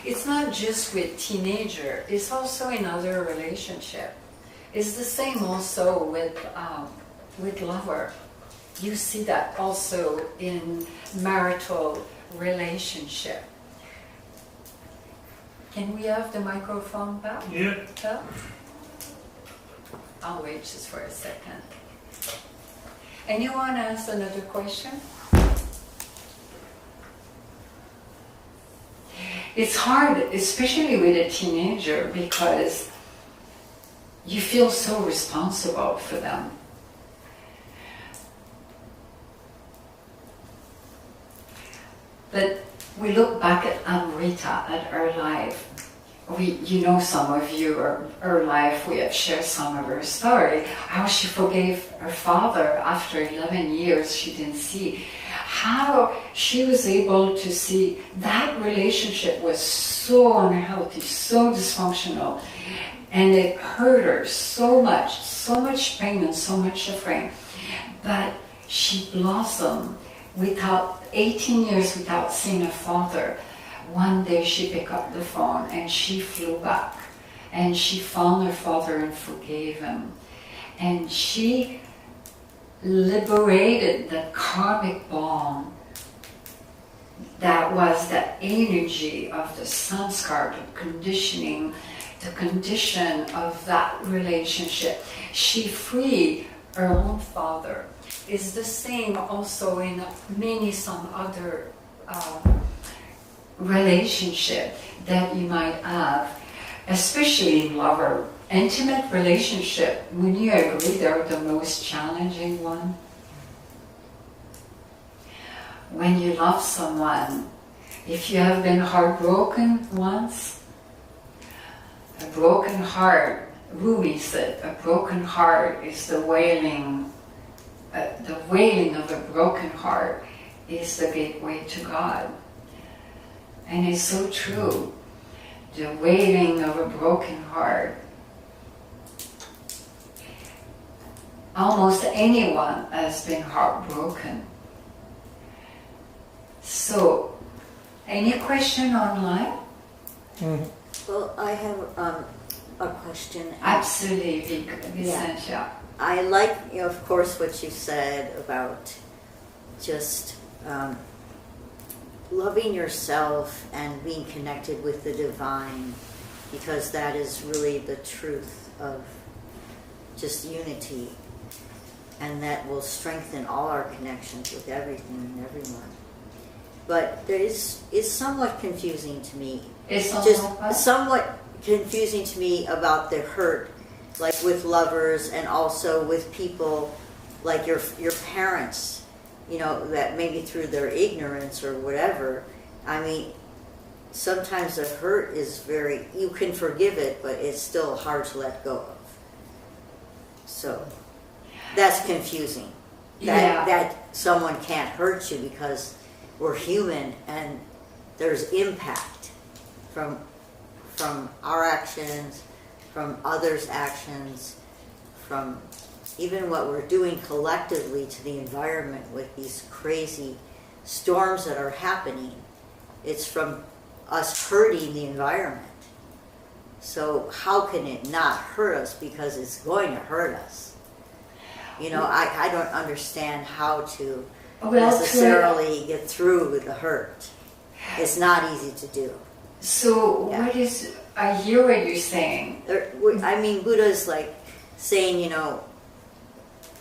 A: It's not just with teenager, it's also in other relationship. It's the same also with lover. You see that also in marital relationship. Can we have the microphone back?
C: Yeah.
A: I'll wait just for a second. Anyone ask another question? It's hard, especially with a teenager, because you feel so responsible for them. But we look back at Amrita, at her life. Some of you, her life, we have shared some of her story, how she forgave her father after 11 years she didn't see, how she was able to see that relationship was so unhealthy, so dysfunctional, and it hurt her so much pain and so much suffering. But she blossomed without 18 years without seeing her father. One day she picked up the phone and she flew back, and she found her father and forgave him. And she liberated the karmic bond that was the energy of the sanskar, the conditioning, the condition of that relationship. She freed her own father. It's the same also in some other relationship that you might have, especially in lover. Intimate relationship, when you agree, they're the most challenging one. When you love someone, if you have been heartbroken once, a broken heart, Rumi said, a broken heart is the wailing of a broken heart is the gateway to God. And it's so true. The wailing of a broken heart. Almost anyone has been heartbroken. So, any question online?
D: Mm-hmm. Well, I have a question.
A: Absolutely, Vicente.
D: Yeah. I like, of course, what you said about just loving yourself and being connected with the divine, because that is really the truth of just unity, and that will strengthen all our connections with everything and everyone. But there is somewhat confusing to me. Somewhat confusing to me about the hurt, like with lovers and also with people like your parents, that maybe through their ignorance or whatever. I mean, sometimes the hurt is you can forgive it, but it's still hard to let go of. So that's confusing. That someone can't hurt you because we're human and there's impact from our actions, from others' actions, from even what we're doing collectively to the environment with these crazy storms that are happening. It's from us hurting the environment. So how can it not hurt us? Because it's going to hurt us. You know, I don't understand how to necessarily get through the hurt. It's not easy to do.
A: So what is, I hear what you're saying.
D: I mean, Buddha's like saying, you know,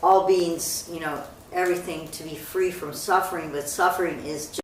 D: all beings, you know, everything to be free from suffering, but suffering is just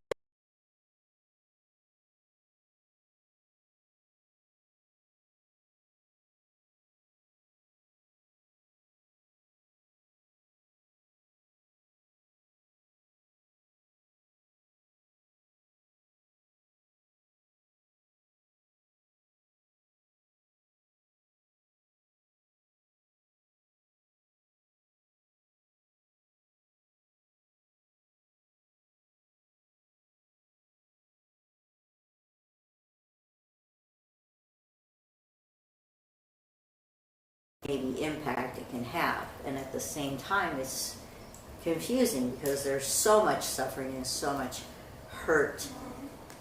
D: maybe impact it can have. And at the same time, it's confusing because there's so much suffering and so much hurt.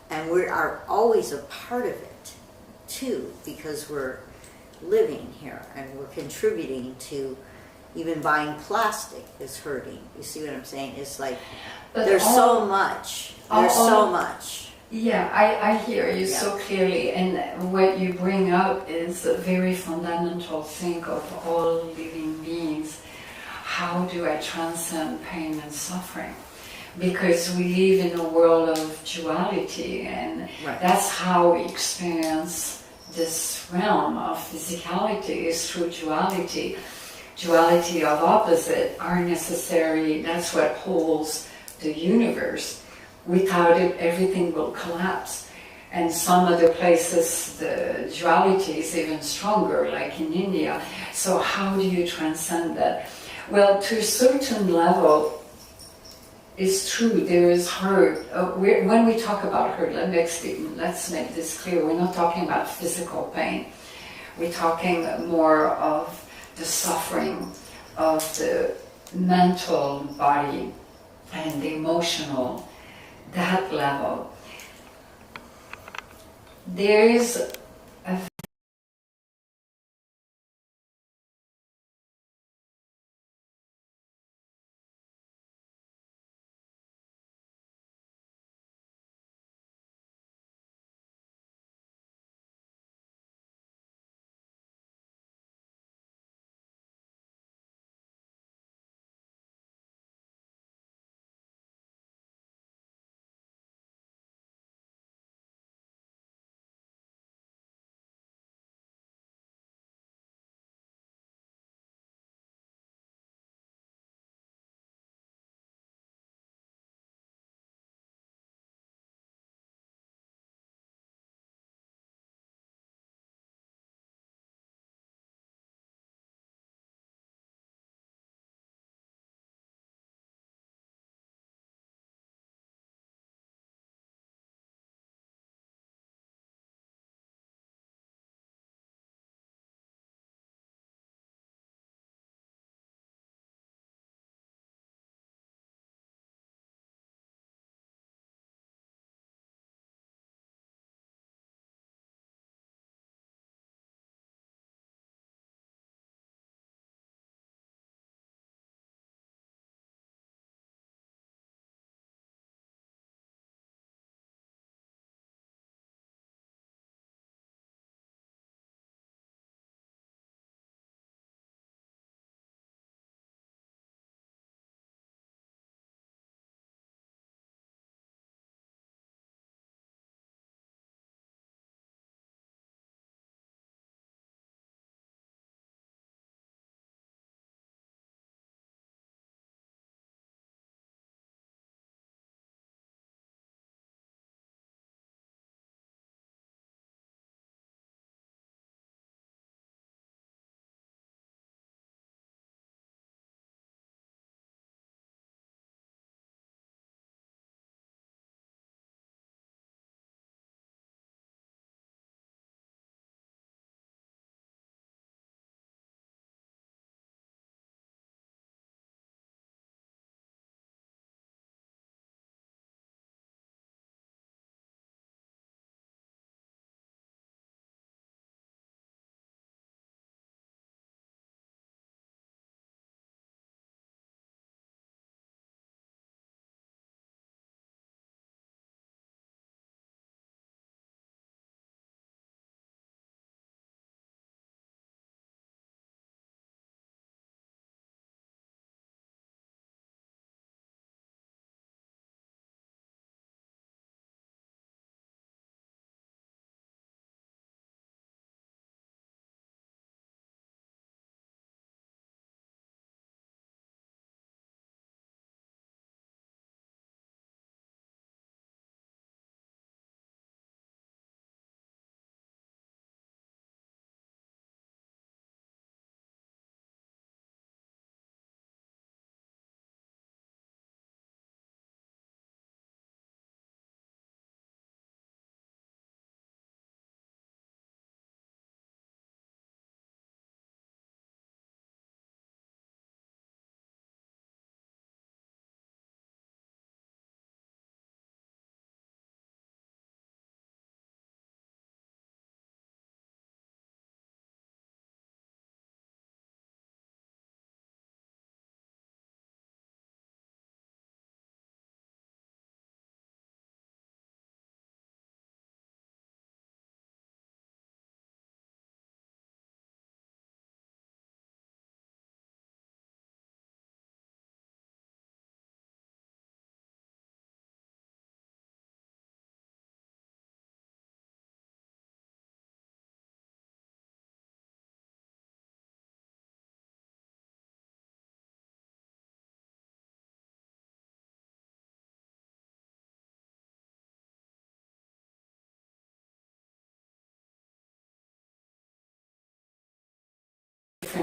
D: And we are always a part of it, too, because we're living here and we're contributing to even buying plastic is hurting. You see what I'm saying? It's like there's so much. There's so much.
A: Yeah, I hear you so clearly, and what you bring up is a very fundamental thing of all living beings. How do I transcend pain and suffering? Because we live in a world of duality, and that's how we experience this realm of physicality is through duality. Duality of opposite are necessary. That's what holds the universe. Without it, everything will collapse. And some other places, the duality is even stronger, like in India. So how do you transcend that? Well, to a certain level, it's true, there is hurt. When we talk about hurt, let's make this clear. We're not talking about physical pain. We're talking more of the suffering of the mental body and the emotional, that level. There is a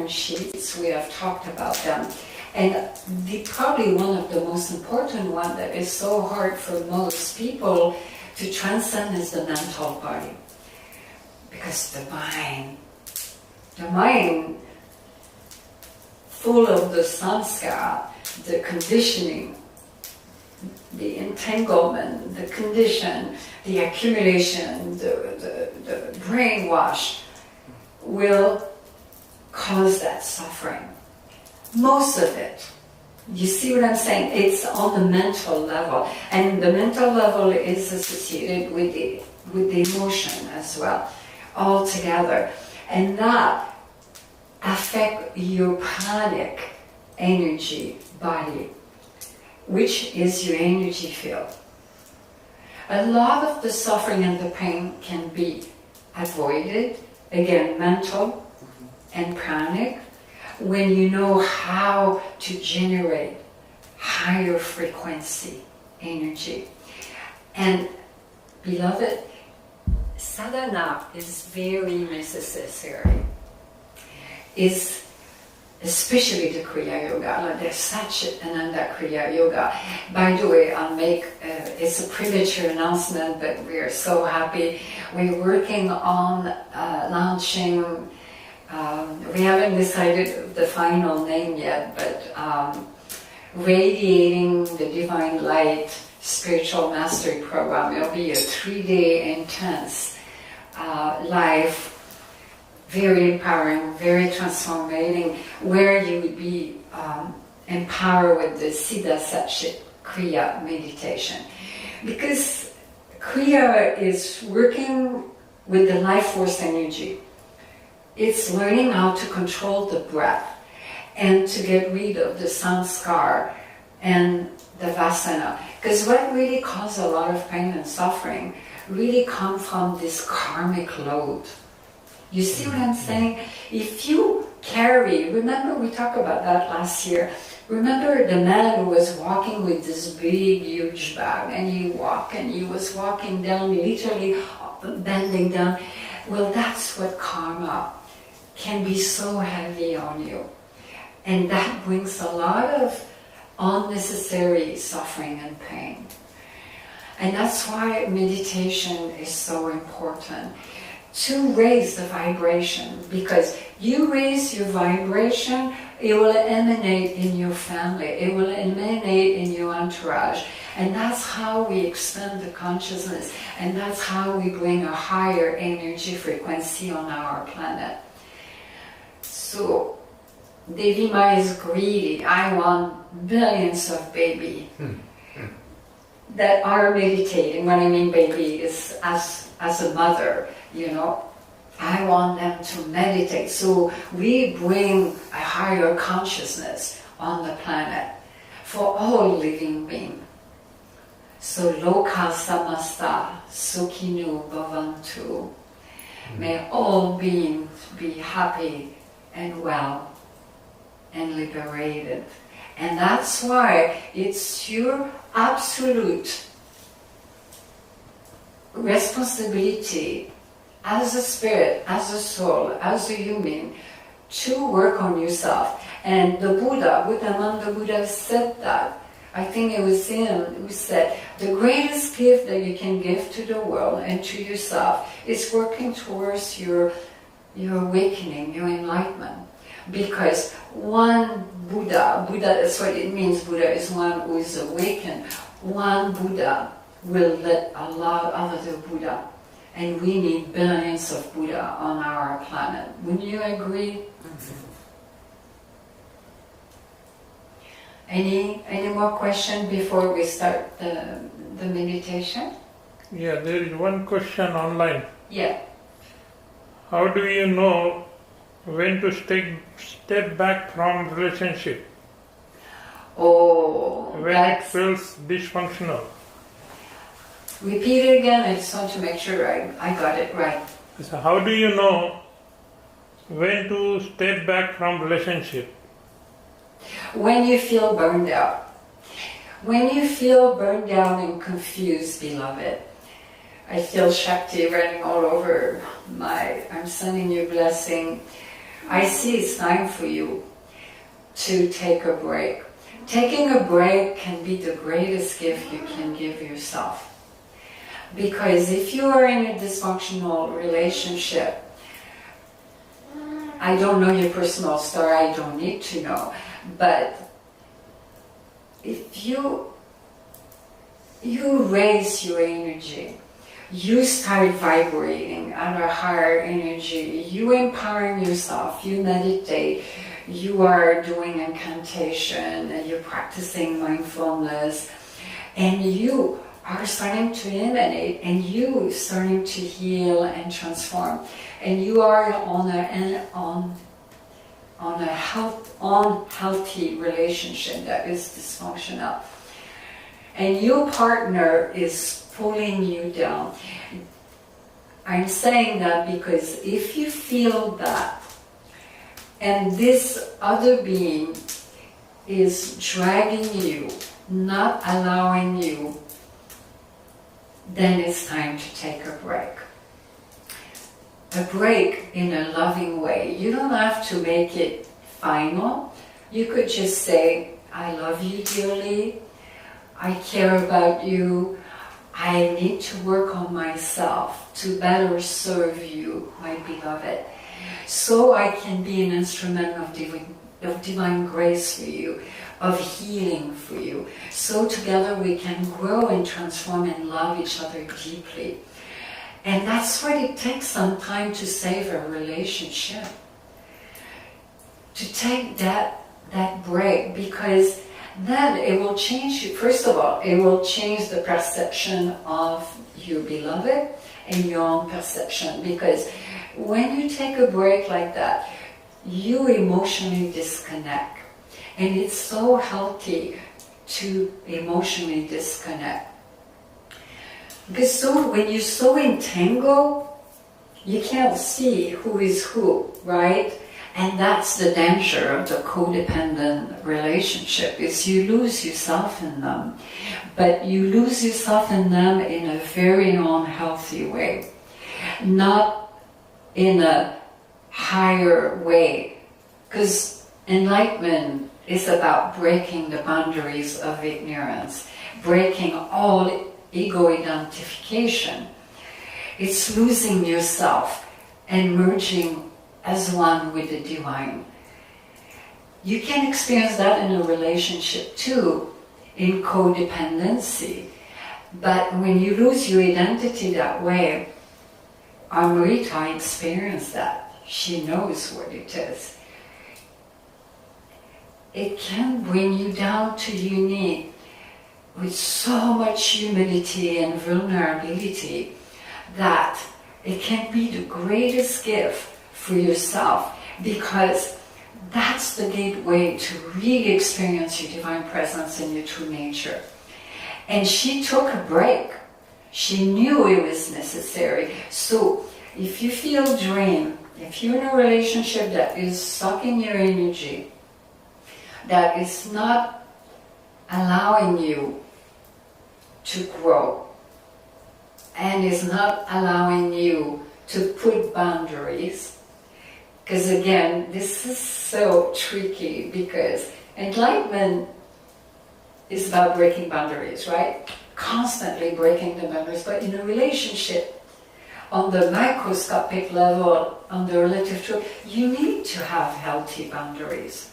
A: different sheets. We have talked about them. And probably one of the most important one that is so hard for most people to transcend is the mental body. Because the mind full of the samskara, the conditioning, the entanglement, the condition, the accumulation, the brainwash will cause that suffering. Most of it. You see what I'm saying? It's on the mental level. And the mental level is associated with the emotion as well, all together. And that affects your pranic energy body, which is your energy field. A lot of the suffering and the pain can be avoided, again, mental and pranic, when you know how to generate higher frequency energy. And beloved, sadhana is very necessary. Is especially the Kriya Yoga. There's such an Kriya Yoga. By the way, I'll make, it's a premature announcement, but we are so happy. We're working on launching, we haven't decided the final name yet, but Radiating the Divine Light Spiritual Mastery Program. It'll be a 3-day intense life, very empowering, very transformating, where you would be empowered with the Siddha Satchit Kriya meditation. Because Kriya is working with the life force energy. It's learning how to control the breath and to get rid of the samskar and the vasana. Because what really causes a lot of pain and suffering really comes from this karmic load. You see what I'm saying? If you carry, remember we talked about that last year, remember the man who was walking with this big huge bag, and he was walking down, literally bending down. Well, that's what karma can be so heavy on you. And that brings a lot of unnecessary suffering and pain. And that's why meditation is so important. To raise the vibration, because you raise your vibration, it will emanate in your family, it will emanate in your entourage, and that's how we expand the consciousness, and that's how we bring a higher energy frequency on our planet. So, Devi Ma is greedy. I want billions of babies that are meditating. When I mean baby is as a mother, you know, I want them to meditate. So we bring a higher consciousness on the planet for all living beings. So loka samasta sukhino bhavantu. May all beings be happy and well and liberated. And that's why it's your absolute responsibility as a spirit, as a soul, as a human, to work on yourself. And the Buddha said that. I think it was him who said, the greatest gift that you can give to the world and to yourself is working towards your awakening, your enlightenment. Because one Buddha, that's what it means, Buddha is one who is awakened. One Buddha will let a lot of other Buddha. And we need billions of Buddha on our planet. Wouldn't you agree? Any more questions before we start the meditation?
C: Yeah, there is one question online.
A: Yeah.
C: How do you know when to step back from relationship?
A: Oh,
C: when it feels dysfunctional.
A: Repeat it again. I just want to make sure I got it right.
C: So how do you know when to step back from relationship?
A: When you feel burned out. When you feel burned out and confused, beloved. I feel Shakti running all over I'm sending you blessing. I see it's time for you to take a break. Taking a break can be the greatest gift you can give yourself. Because if you are in a dysfunctional relationship, I don't know your personal story, I don't need to know, but if you raise your energy, you start vibrating at a higher energy, you empowering yourself, you meditate, you are doing incantation, and you're practicing mindfulness, and you are starting to emanate, and you starting to heal and transform, and you are on a healthy relationship that is dysfunctional, and your partner is pulling you down. I'm saying that because if you feel that, and this other being is dragging you, not allowing you, then it's time to take a break. A break in a loving way. You don't have to make it final. You could just say, I love you dearly, I care about you, I need to work on myself to better serve you, my beloved, so I can be an instrument of divine grace for you, of healing for you, so together we can grow and transform and love each other deeply. And that's why it takes some time to save a relationship, to take that break, because then it will change you. First of all, it will change the perception of your beloved and your own perception, because when you take a break like that, you emotionally disconnect. And it's so healthy to emotionally disconnect. Because when you're so entangled, you can't see who is who, right? And that's the danger of the codependent relationship, is you lose yourself in them. But you lose yourself in them in a very unhealthy way. Not in a higher way. Because enlightenment is about breaking the boundaries of ignorance, breaking all ego identification. It's losing yourself and merging as one with the divine. You can experience that in a relationship too, in codependency. But when you lose your identity that way, Amrita experienced that. She knows what it is. It can bring you down to your knee with so much humility and vulnerability that it can be the greatest gift for yourself, because that's the gateway to really experience your divine presence and your true nature. And she took a break. She knew it was necessary. So if you feel drained, if you're in a relationship that is sucking your energy, that is not allowing you to grow, and is not allowing you to put boundaries, because again, this is so tricky, because enlightenment is about breaking boundaries, right? Constantly breaking the boundaries. But in a relationship, on the microscopic level, on the relative truth, you need to have healthy boundaries.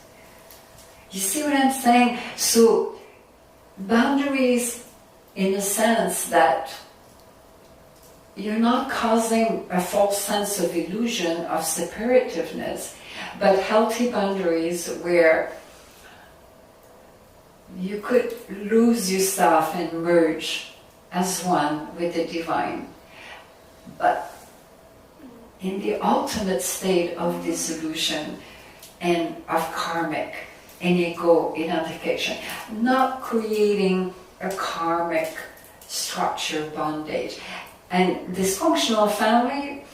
A: You see what I'm saying? So, boundaries in the sense that you're not causing a false sense of illusion of separativeness, but healthy boundaries where you could lose yourself and merge as one with the divine. But in the ultimate state of dissolution and of karmic and ego identification, not creating a karmic structure bondage. And dysfunctional family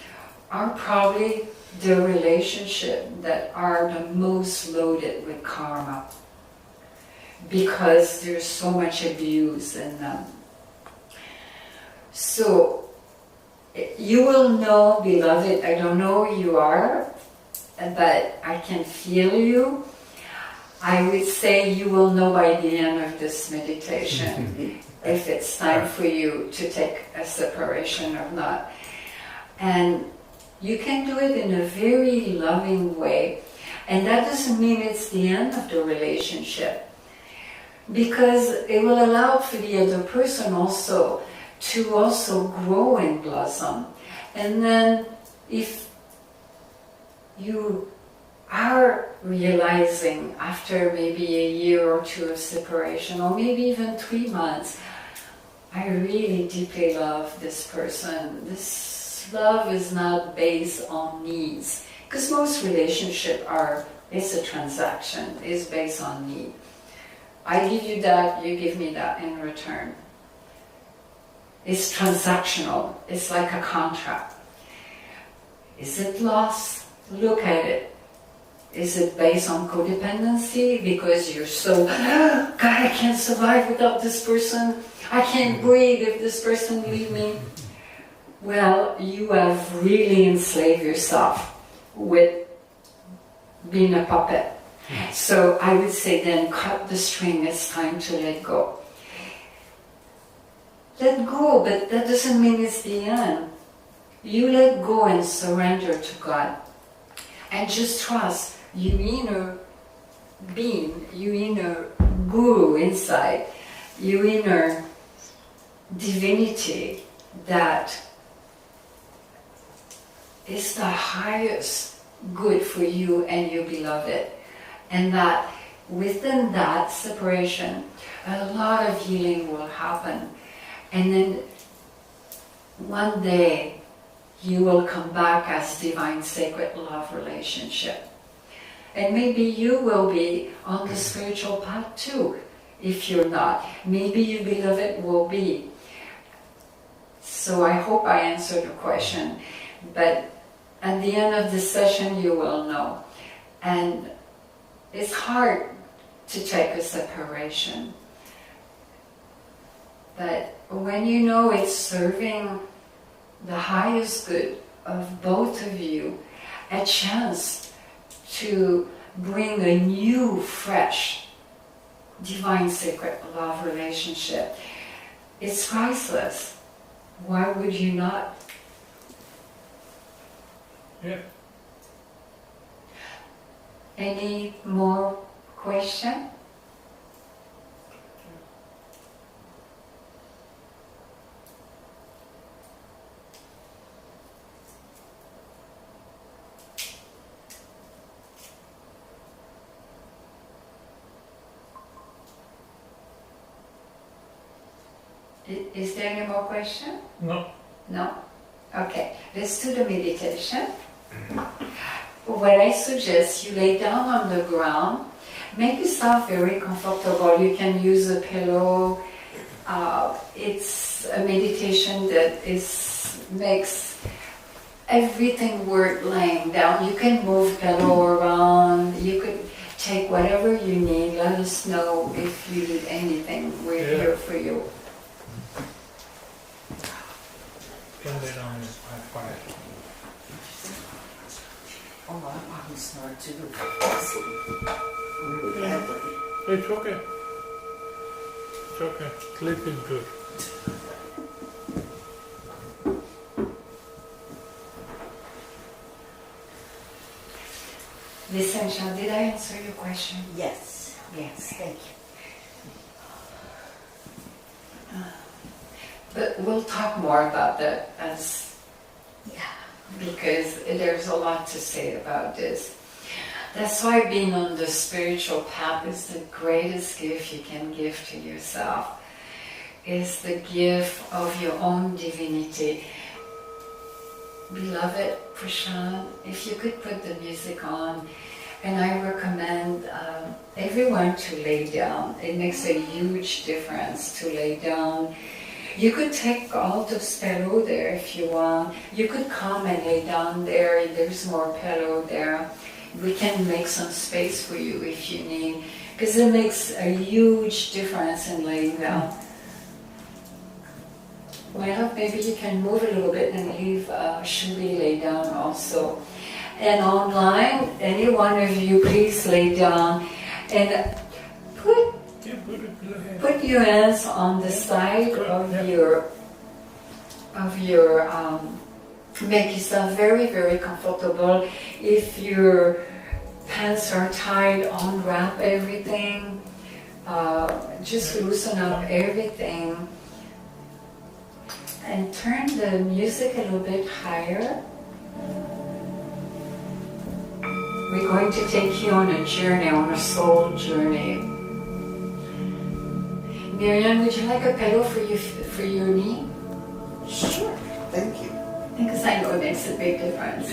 A: are probably the relationship that are the most loaded with karma, because there's so much abuse in them. So you will know, beloved, I don't know who you are, but I can feel you. I would say you will know by the end of this meditation if it's time for you to take a separation or not. And you can do it in a very loving way. And that doesn't mean it's the end of the relationship, because it will allow for the other person also to also grow and blossom. And then if you are realizing after maybe a year or two of separation, or maybe even 3 months, I really deeply love this person. This love is not based on needs, because most relationships it's a transaction, it's based on need. I give you that, you give me that in return. It's transactional, it's like a contract. Is it loss? Look at it. Is it based on codependency? Because you're so, God, I can't survive without this person. I can't breathe if this person leaves me. Well, you have really enslaved yourself with being a puppet. So I would say then cut the string, it's time to let go. Let go, but that doesn't mean it's the end. You let go and surrender to God. And just trust your inner being, your inner guru inside, your inner divinity that is the highest good for you and your beloved. And that within that separation, a lot of healing will happen. And then one day you will come back as divine sacred love relationship. And maybe you will be on the spiritual path too. If you're not, maybe your beloved will be. So I hope I answered the question. But at the end of the session you will know. And it's hard to take a separation. But when you know it's serving the highest good of both of you, a chance to bring a new, fresh, divine sacred love relationship, it's priceless. Why would you not?
C: Yeah.
A: Any more question? Is there any more question?
C: No.
A: No? Okay, let's do the meditation. What I suggest, you lay down on the ground, make yourself very comfortable. You can use a pillow. It's a meditation that makes everything worth laying down. You can move pillow around. You could take whatever you need. Let us know if you need anything. We're here for you.
C: Can lay down in my fire.
B: Oh, I want to start to do really badly.
C: It's okay. It's okay. Sleep is good.
A: Listen, Sean, did I answer your question?
D: Yes.
A: Yes.
D: Thank you.
A: But we'll talk more about that because there's a lot to say about this. That's why being on the spiritual path is the greatest gift you can give to yourself. It's the gift of your own divinity. Beloved Prashant, if you could put the music on, and I recommend everyone to lay down. It makes a huge difference to lay down. You could take all those pillow there if you want. You could come and lay down there. There's more pillow there. We can make some space for you if you need, because it makes a huge difference in laying down. Well, maybe you can move a little bit and leave Shuli lay down also. And online, any one of you, please lay down and put your hands on the side of your make yourself very, very comfortable. If your pants are tight, unwrap everything. Just loosen up everything. And turn the music a little bit higher. We're going to take you on a journey, on a soul journey. Miriam, would you like a pillow for your knee?
B: Sure, thank you.
A: Because I know it makes a big difference.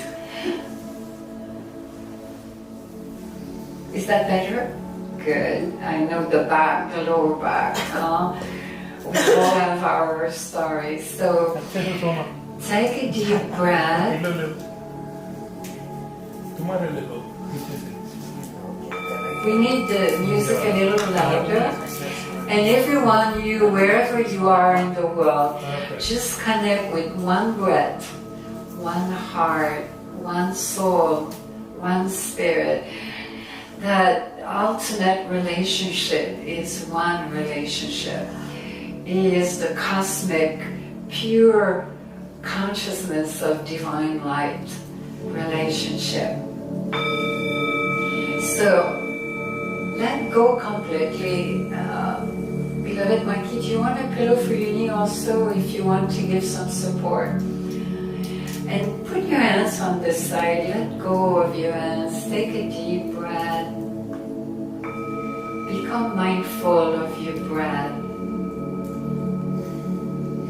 A: Is that better? Good. I know the back, the lower back. We all have our stories. So take a deep breath. We need the music a little louder. And everyone, you, wherever you are in the world, just connect with one breath, one heart, one soul, one spirit. That ultimate relationship is one relationship. It is the cosmic, pure consciousness of divine light relationship. So, let go completely. Beloved Mikey, do you want a pillow for your knee also if you want to give some support? And put your hands on this side, let go of your hands, take a deep breath. Become mindful of your breath.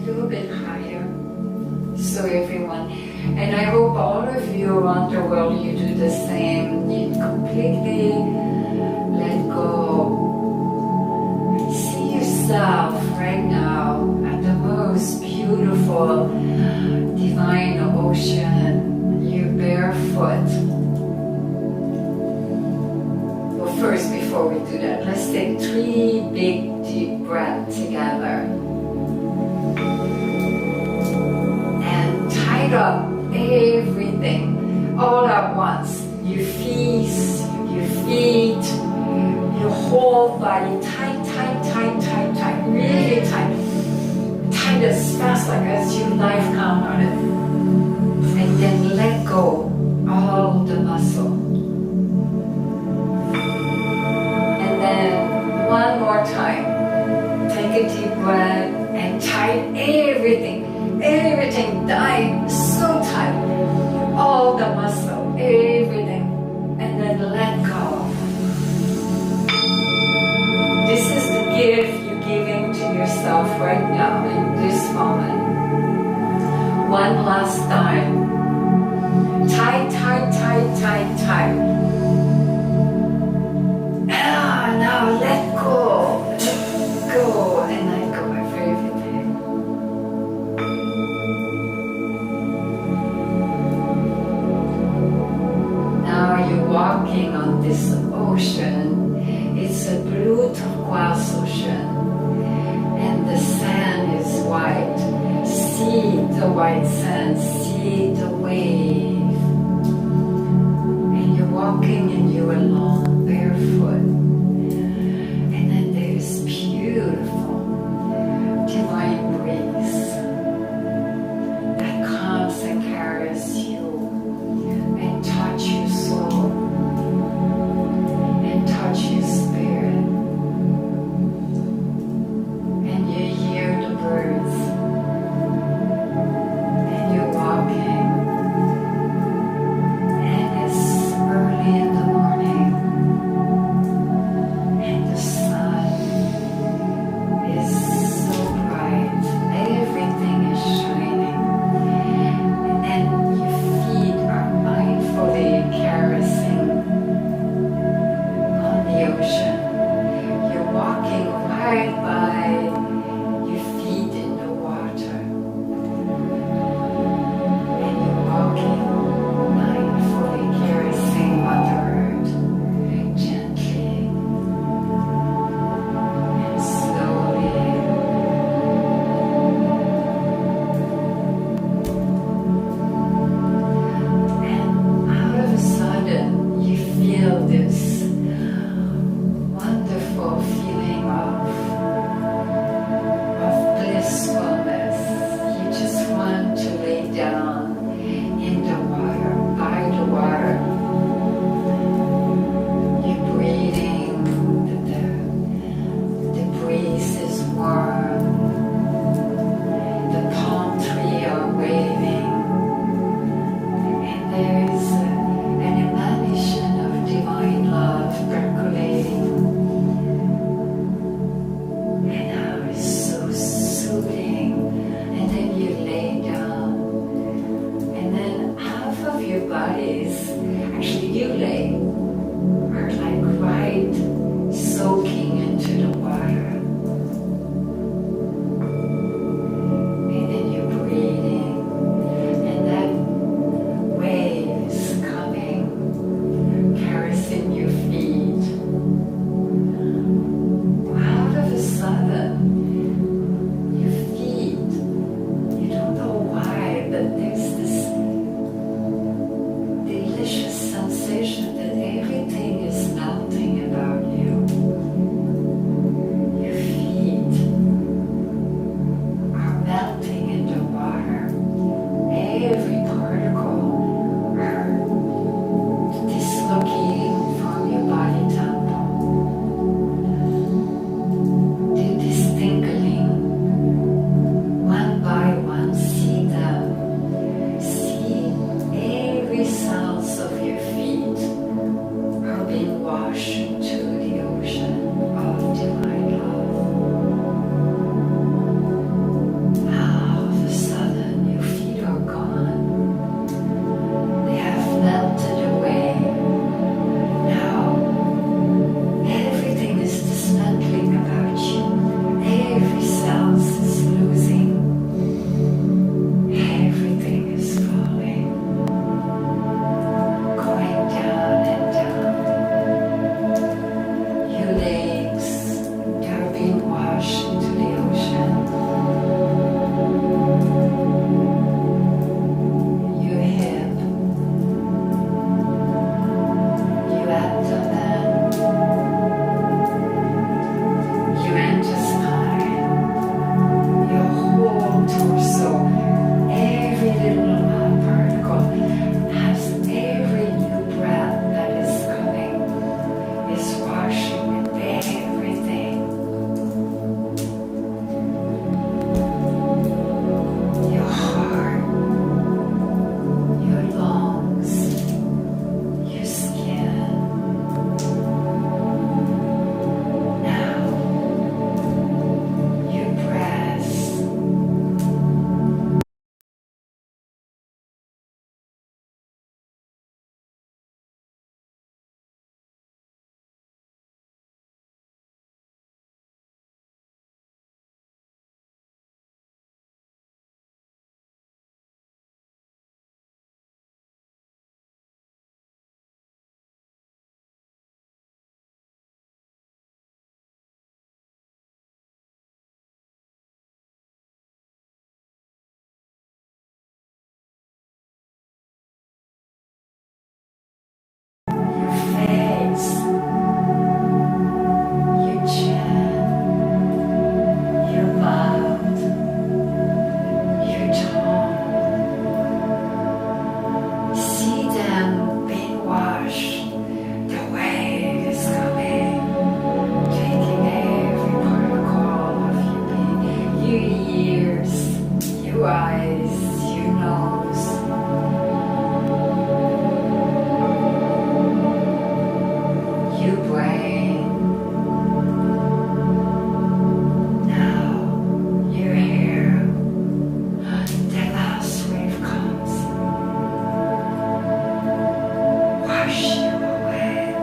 A: A little bit higher. So everyone, and I hope all of you around the world, you do the same. You completely let go. See yourself right now at the most beautiful divine ocean. You're barefoot. Well, first, before we do that, let's take 3 big deep breaths together. And tighten up everything all at once. Your feet, your whole body, tight, really tight. Tight as fast as your life count on it. And then let go all the muscle. And then one more time, take a deep breath and tight everything tight, so tight. All the muscle, everything. And then let go. This is the gift you're giving to yourself right now in this moment. One last time. Tight. Now let go. Let go and let go of everything. Now you're walking on this ocean. It's a blue turquoise ocean, and the sand is white. See the white sand, see the wave. And you're walking and you're alone, barefoot. And then there's beautiful divine breeze that comes and carries you and touch your soul and touch your spirit. And you hear the birds. And you're walking. And it's early in the morning. your eyes, your nose. Your brain. Now your hair. The last wave comes. Wash you away.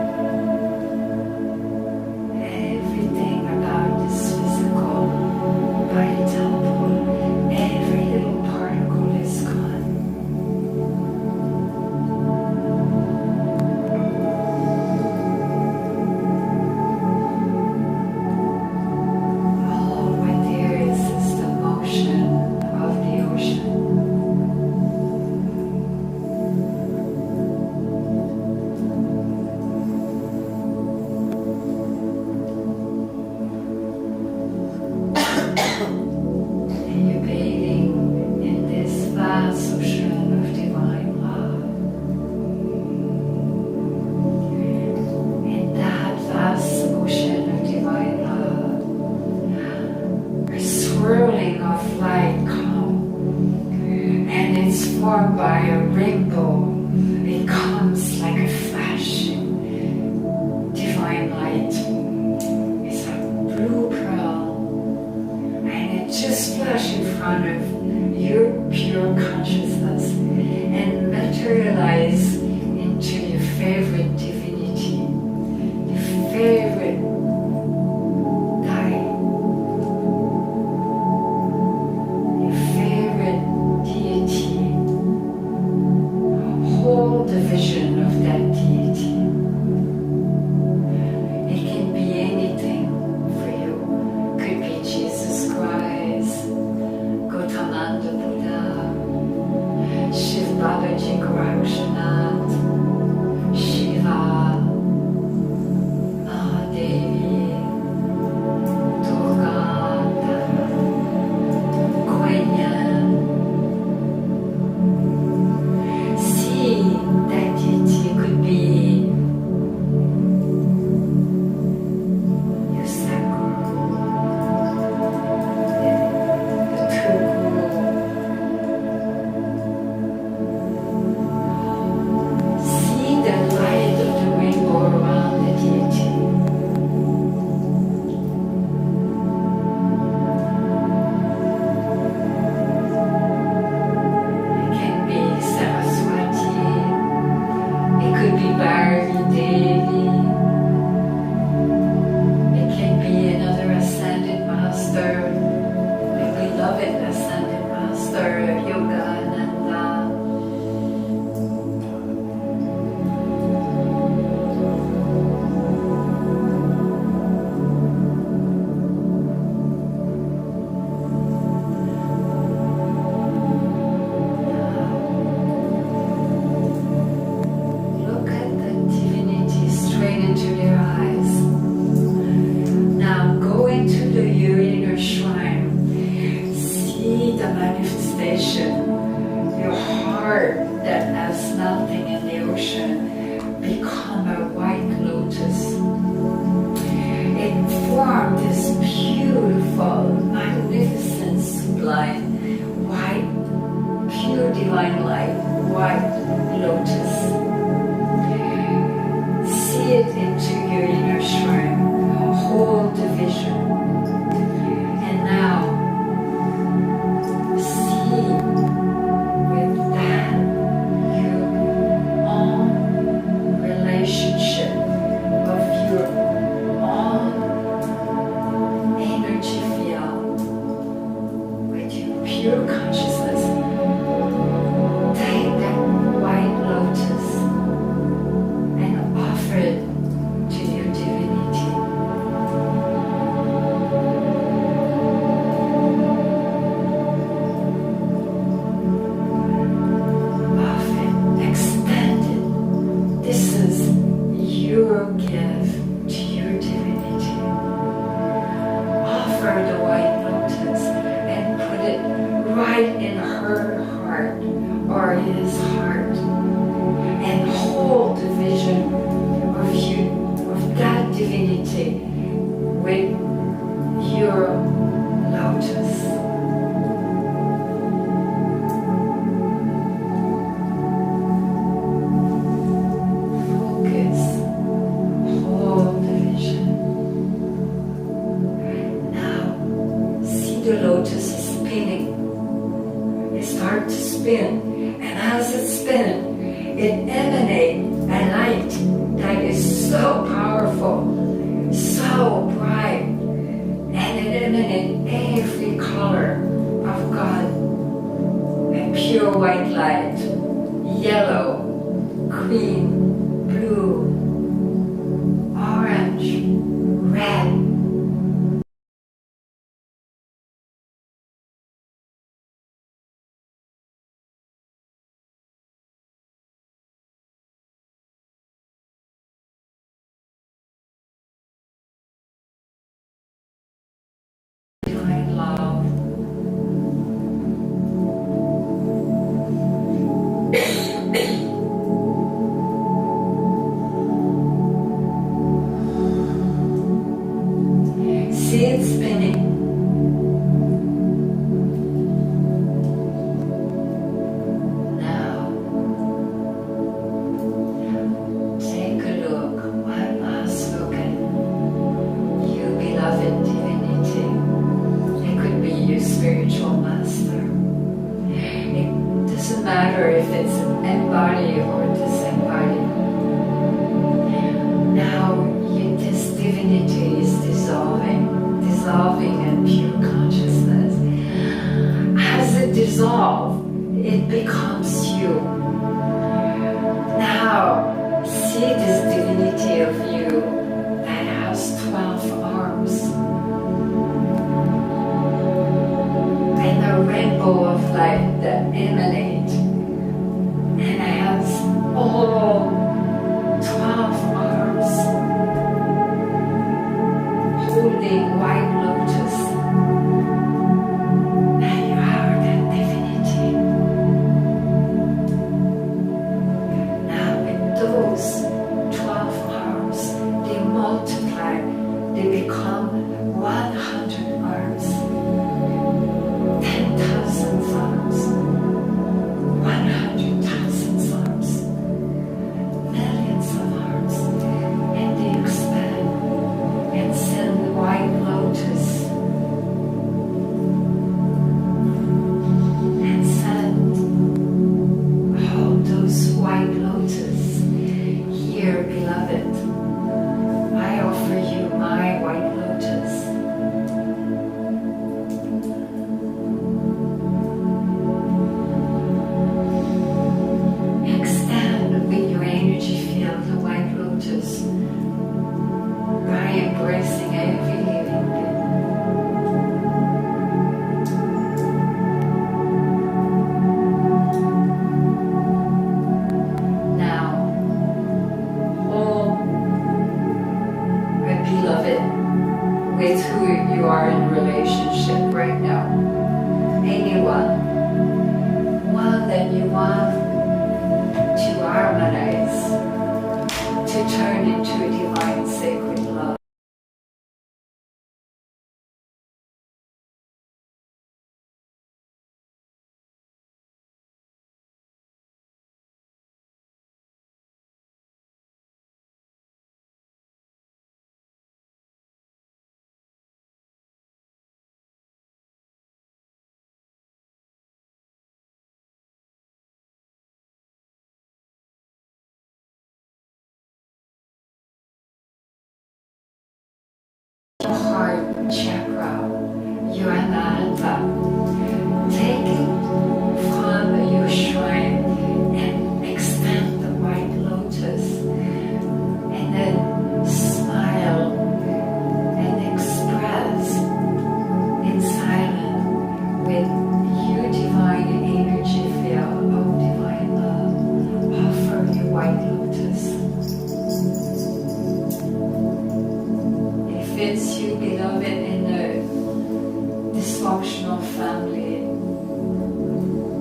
A: Everything about this physical body temple, every little particle is gone. All what there is the motion of the ocean. And you're bathing in this vast ocean of divine love. In that vast ocean of divine love, a swirling of light comes, and it's formed by a rainbow. It comes like a flashing divine light. It's a blue pearl. And it just flashes in front of your pure consciousness and materialize into your favorite divinity, your favorite guide, your favorite deity. Hold the vision of that deity. It can be anything for you. Could be Jesus Christ, Gautamanda Buddha, Shiv Babaji Gorakshanath, Shiva, Mahadevi, Durga, Kuan. See that deity could be your Sakura, the true guru. See the light of the rainbow around the deity. It can be Saraswati, it could be Bharati Devi, it can be another ascended master, the beloved ascended master of yoga, Nanda. Look at the divinity straight into their eyes. Now go into your inner shrine. See the manifestation. Your heart that has nothing in the ocean become a white lotus. It formed this beautiful, magnificent, sublime, white, pure divine light, white lotus. See it into your inner shrine. Hold the vision. And now, see with that your own relationship of your own energy field with your pure consciousness. Take that white lotus and offer it to your divinity. Offer it, extend it. This is your gift to your divinity. Offer the white lotus and put it right in her heart or his heart, and hold the vision of you, of that divinity with your lotus. start to spin. And as it spins, it emanates a light that is so powerful, so bright, and it emanates every color of God. A pure white light, yellow, green, blue, orange, red. Divine love. See it spinning. Now, take a look, one last look at you, beloved divinity. It could be your spiritual master. It doesn't matter if it's embodied or disembodied. Now, this divinity is dissolving in pure consciousness. As it dissolves, it becomes you. Now, see this divinity of you that has 12 arms and a rainbow of light that emanates and has all 12 arms holding white lotus. And you are that divinity. Now with those 12 arms, they multiply, they become 100 arms, 10,000 arms, 100,000 arms, millions of arms, and they expand and send the white lotus and send all those white lotus here, beloved. I offer you my white lotus. Extend with your energy field the white lotus by embracing every living being. Now, hold a beloved with who you are in relationship right now. Anyone, one that you want to harmonize, to turn into divine sacred love. Heart chakra, your anahata. Take it from your shrine and extend the white lotus, and then smile and express in silence with your divine energy field of divine love. Offer your white lotus. If it's you, beloved, in a dysfunctional family,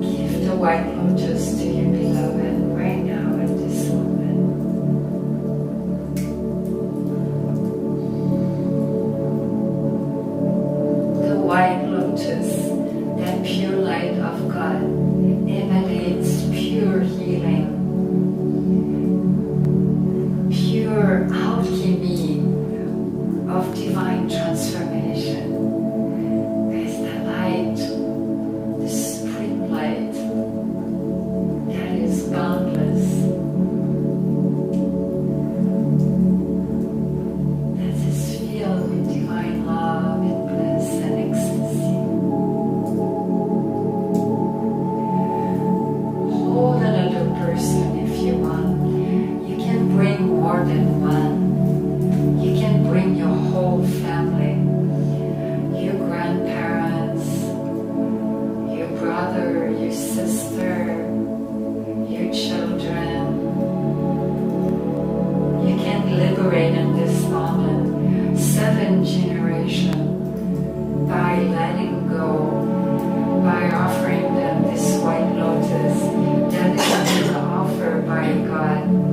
A: give the white lotus to your beloved right now at this moment. The white lotus, that pure light of God, emanates pure healing, pure alchemy of divine transformation. As the light, the spring light, your sister, your children. You can liberate in this moment 7 generations by letting go, by offering them this white lotus that is an offer by God.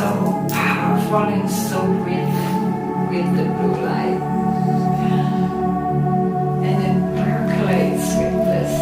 A: so powerful and so brilliant with the blue light. And it percolates with bliss.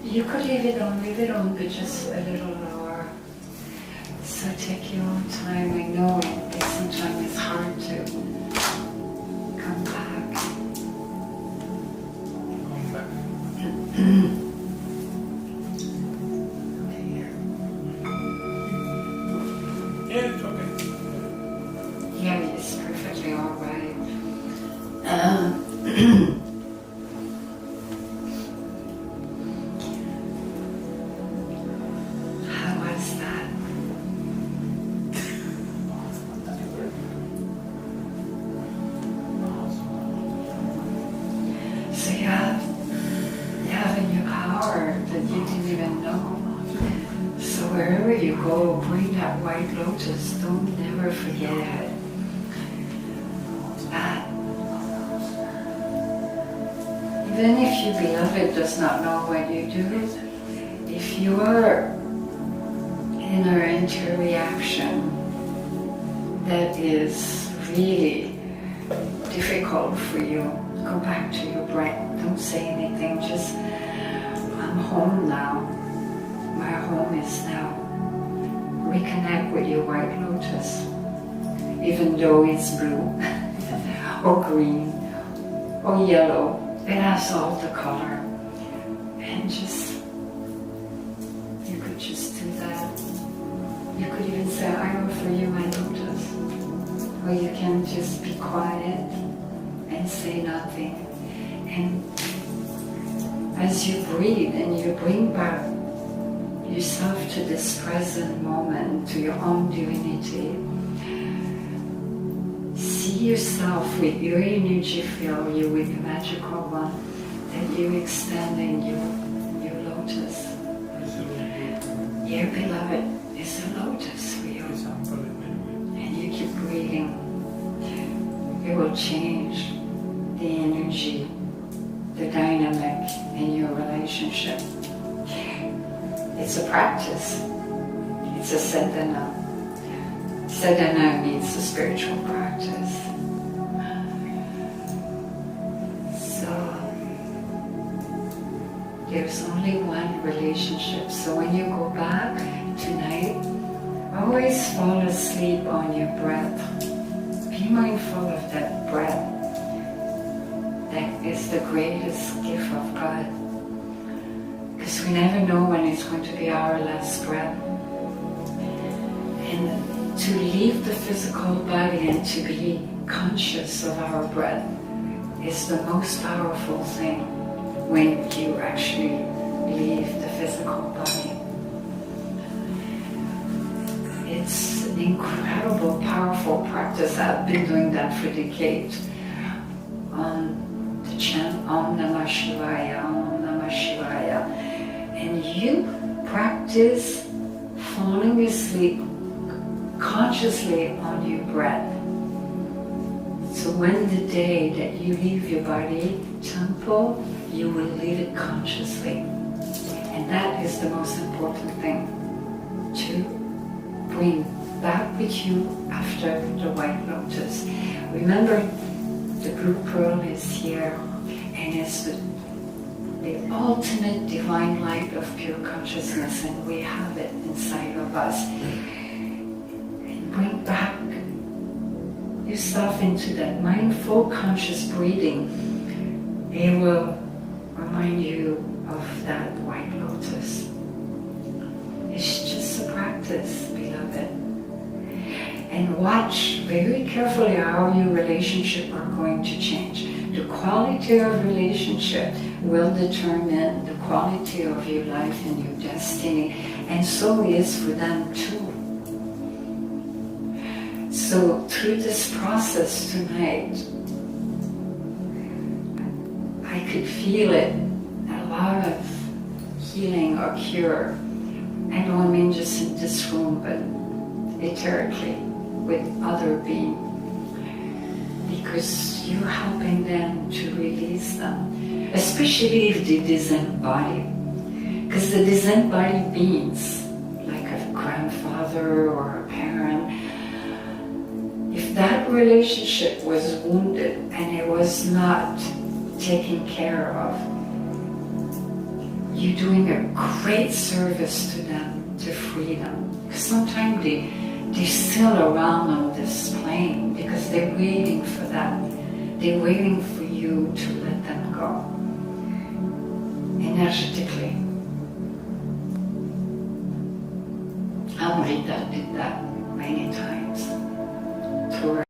A: You could leave it on, but just a little lower. So take your own time. I know it sometimes it's hard to come back.
C: Yeah, it's okay.
A: Yeah, it's perfectly all right. Just don't never forget it. Even if your beloved does not know what you do, if you are in an inter-reaction that is really difficult for you, go back to your breath. Don't say anything, just, I'm home now. My home is now. Reconnect with your white lotus, even though it's blue or green or yellow. It has all the color, and just you could just do that. You could even say, "I offer you my lotus," or you can just be quiet and say nothing. And as you breathe and you bring back yourself to this present moment, to your own divinity. See yourself with your energy field, you with the magical one, that you extending your lotus. Your beloved is a lotus for you. And you keep breathing. It will change the energy, the dynamic in your relationship. It's a practice. It's a sadhana. Sadhana means a spiritual practice. So there's only one relationship. So when you go back tonight, always fall asleep on your breath. Be mindful of that breath. That is the greatest gift of God. Because we never know when it's going to be our last breath. And to leave the physical body and to be conscious of our breath is the most powerful thing when you actually leave the physical body. incredible, powerful practice. I've been doing that for decades. The chant Om Namah Shivaya, Om Namah Shivaya. And you practice falling asleep consciously on your breath. So when the day that you leave your body temple, you will leave it consciously. And that is the most important thing to bring back with you after the White Lotus. Remember, the blue pearl is here, and it's the ultimate divine light of pure consciousness, and we have it inside of us. And bring back yourself into that mindful, conscious breathing. It will remind you of that White Lotus. It's just a practice, beloved. And watch very carefully how your relationship are going to change. The quality of relationship will determine the quality of your life and your destiny, and so is for them too. So through this process tonight, I could feel it, a lot of healing or cure. I don't mean just in this room, but etherically with other beings, because you're helping them to release them, especially if they disembody. Because the disembodied beings, like a grandfather or a parent, if that relationship was wounded and it was not taken care of, you're doing a great service to them to free them. Because sometimes they're still around on this plane because they're waiting for that. They're waiting for you to let them go. Energetically. Amrita did that many times. Through